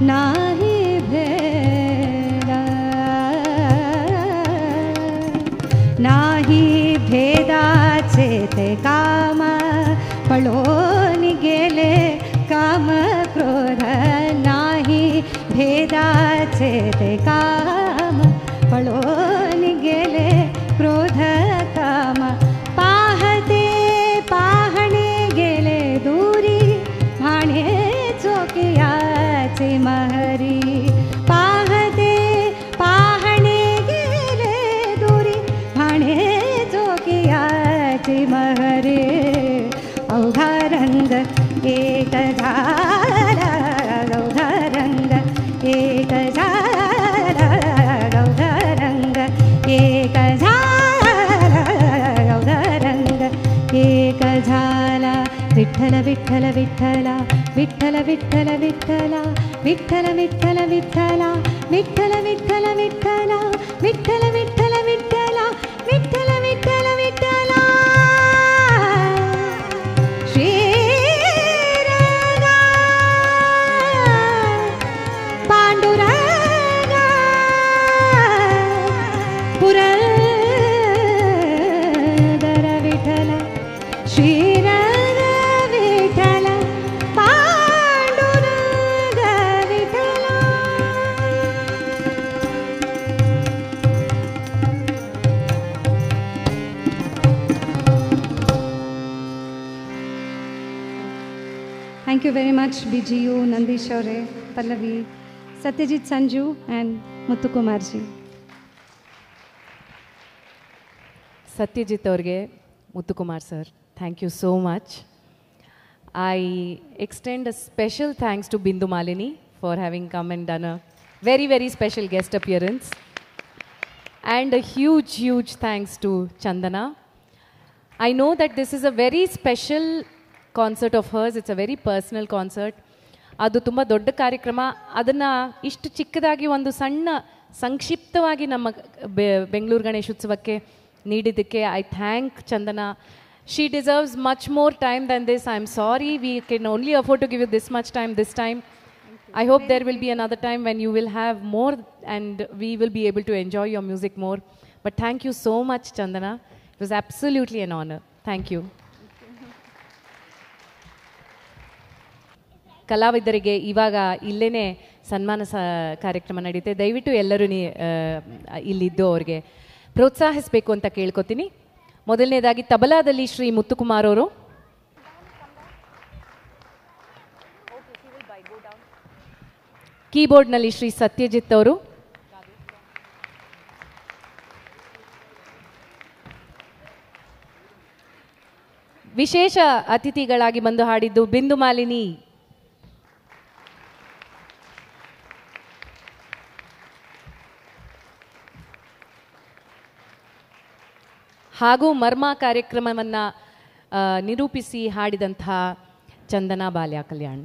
नाही भेद नाही भेदाचे ते काम पळून गेले काम क्रोध नाही भेदाचे ते काम पळून गेले क्रोध काम पाहते पाहणे गेले दूरी भाणे चोकियाचे महरी पाहते पाहणे गेले दूरी भाणे चोकियाचे महरी अवघा रंग एक झाला अवघा रंग एक झाला अवघा रंग एक झाला अवघा रंग एक झाला. Vitthal Vitthal Vitthala Vitthal Vitthal Vitthala Vitthal Vitthal Vitthala Vitthal Vitthal Vitthala Vitthal Vitthal Vitthala Vitthal Vitthal Vitthala. Sriranga Panduranga Purandar Vitthal Shrirang Vitthal Pandurang Vitthal. Thank you very much, BGU, Nandish Aure, Pallavi, Satyajit Sanju, and Muthu Kumar ji. Satyajit ಅವ್ರಿಗೆ Muthukumar sir, thank you so much. I extend a special thanks to Bindu Malini for having come and done a very very special guest appearance. And a huge thanks to Chandana. I know that this is a very special concert of hers. It's a very personal concert. ಅದು ತುಂಬ ದೊಡ್ಡ ಕಾರ್ಯಕ್ರಮ. ಅದನ್ನು ಇಷ್ಟು ಚಿಕ್ಕದಾಗಿ ಒಂದು ಸಣ್ಣ ಸಂಕ್ಷಿಪ್ತವಾಗಿ ನಮ್ಮ ಬೆಂಗಳೂರು ಗಣೇಶೋತ್ಸವಕ್ಕೆ ನೀಡಿದ್ದಕ್ಕೆ I thank Chandana. She deserves much more time than this. I'm sorry we can only afford to give you this much time this time. I hope there will be another time when you will have more and we will be able to enjoy your music more. But thank you so much, Chandana. It was absolutely an honor. Thank you. ಕಲಾವಿದರಿಗೆ ಇವಾಗ ಇಲ್ಲೇ ಸನ್ಮಾನ ಕಾರ್ಯಕ್ರಮ ನಡೀತೆ. ದಯವಿಟ್ಟು ಎಲ್ಲರೂ ಇಲ್ಲಿದ್ದು ಅವ್ರಿಗೆ ಪ್ರೋತ್ಸಾಹಿಸಬೇಕು ಅಂತ ಕೇಳ್ಕೊತೀನಿ. ಮೊದಲನೇದಾಗಿ ತಬಲಾದಲ್ಲಿ ಶ್ರೀ ಮುತ್ತುಕುಮಾರ್ ಅವರು, ಕೀಬೋರ್ಡ್ನಲ್ಲಿ ಶ್ರೀ ಸತ್ಯಜಿತ್ ಅವರು, ವಿಶೇಷ ಅತಿಥಿಗಳಾಗಿ ಬಂದು ಹಾಡಿದ್ದು ಬಿಂದು ಮಾಲಿನಿ, ಹಾಗೂ ಮರ್ಮ ಕಾರ್ಯಕ್ರಮವನ್ನು ನಿರೂಪಿಸಿ ಹಾಡಿದಂತಹ ಚಂದನಾ ಬಾಲ್ಯ ಕಲ್ಯಾಣ್.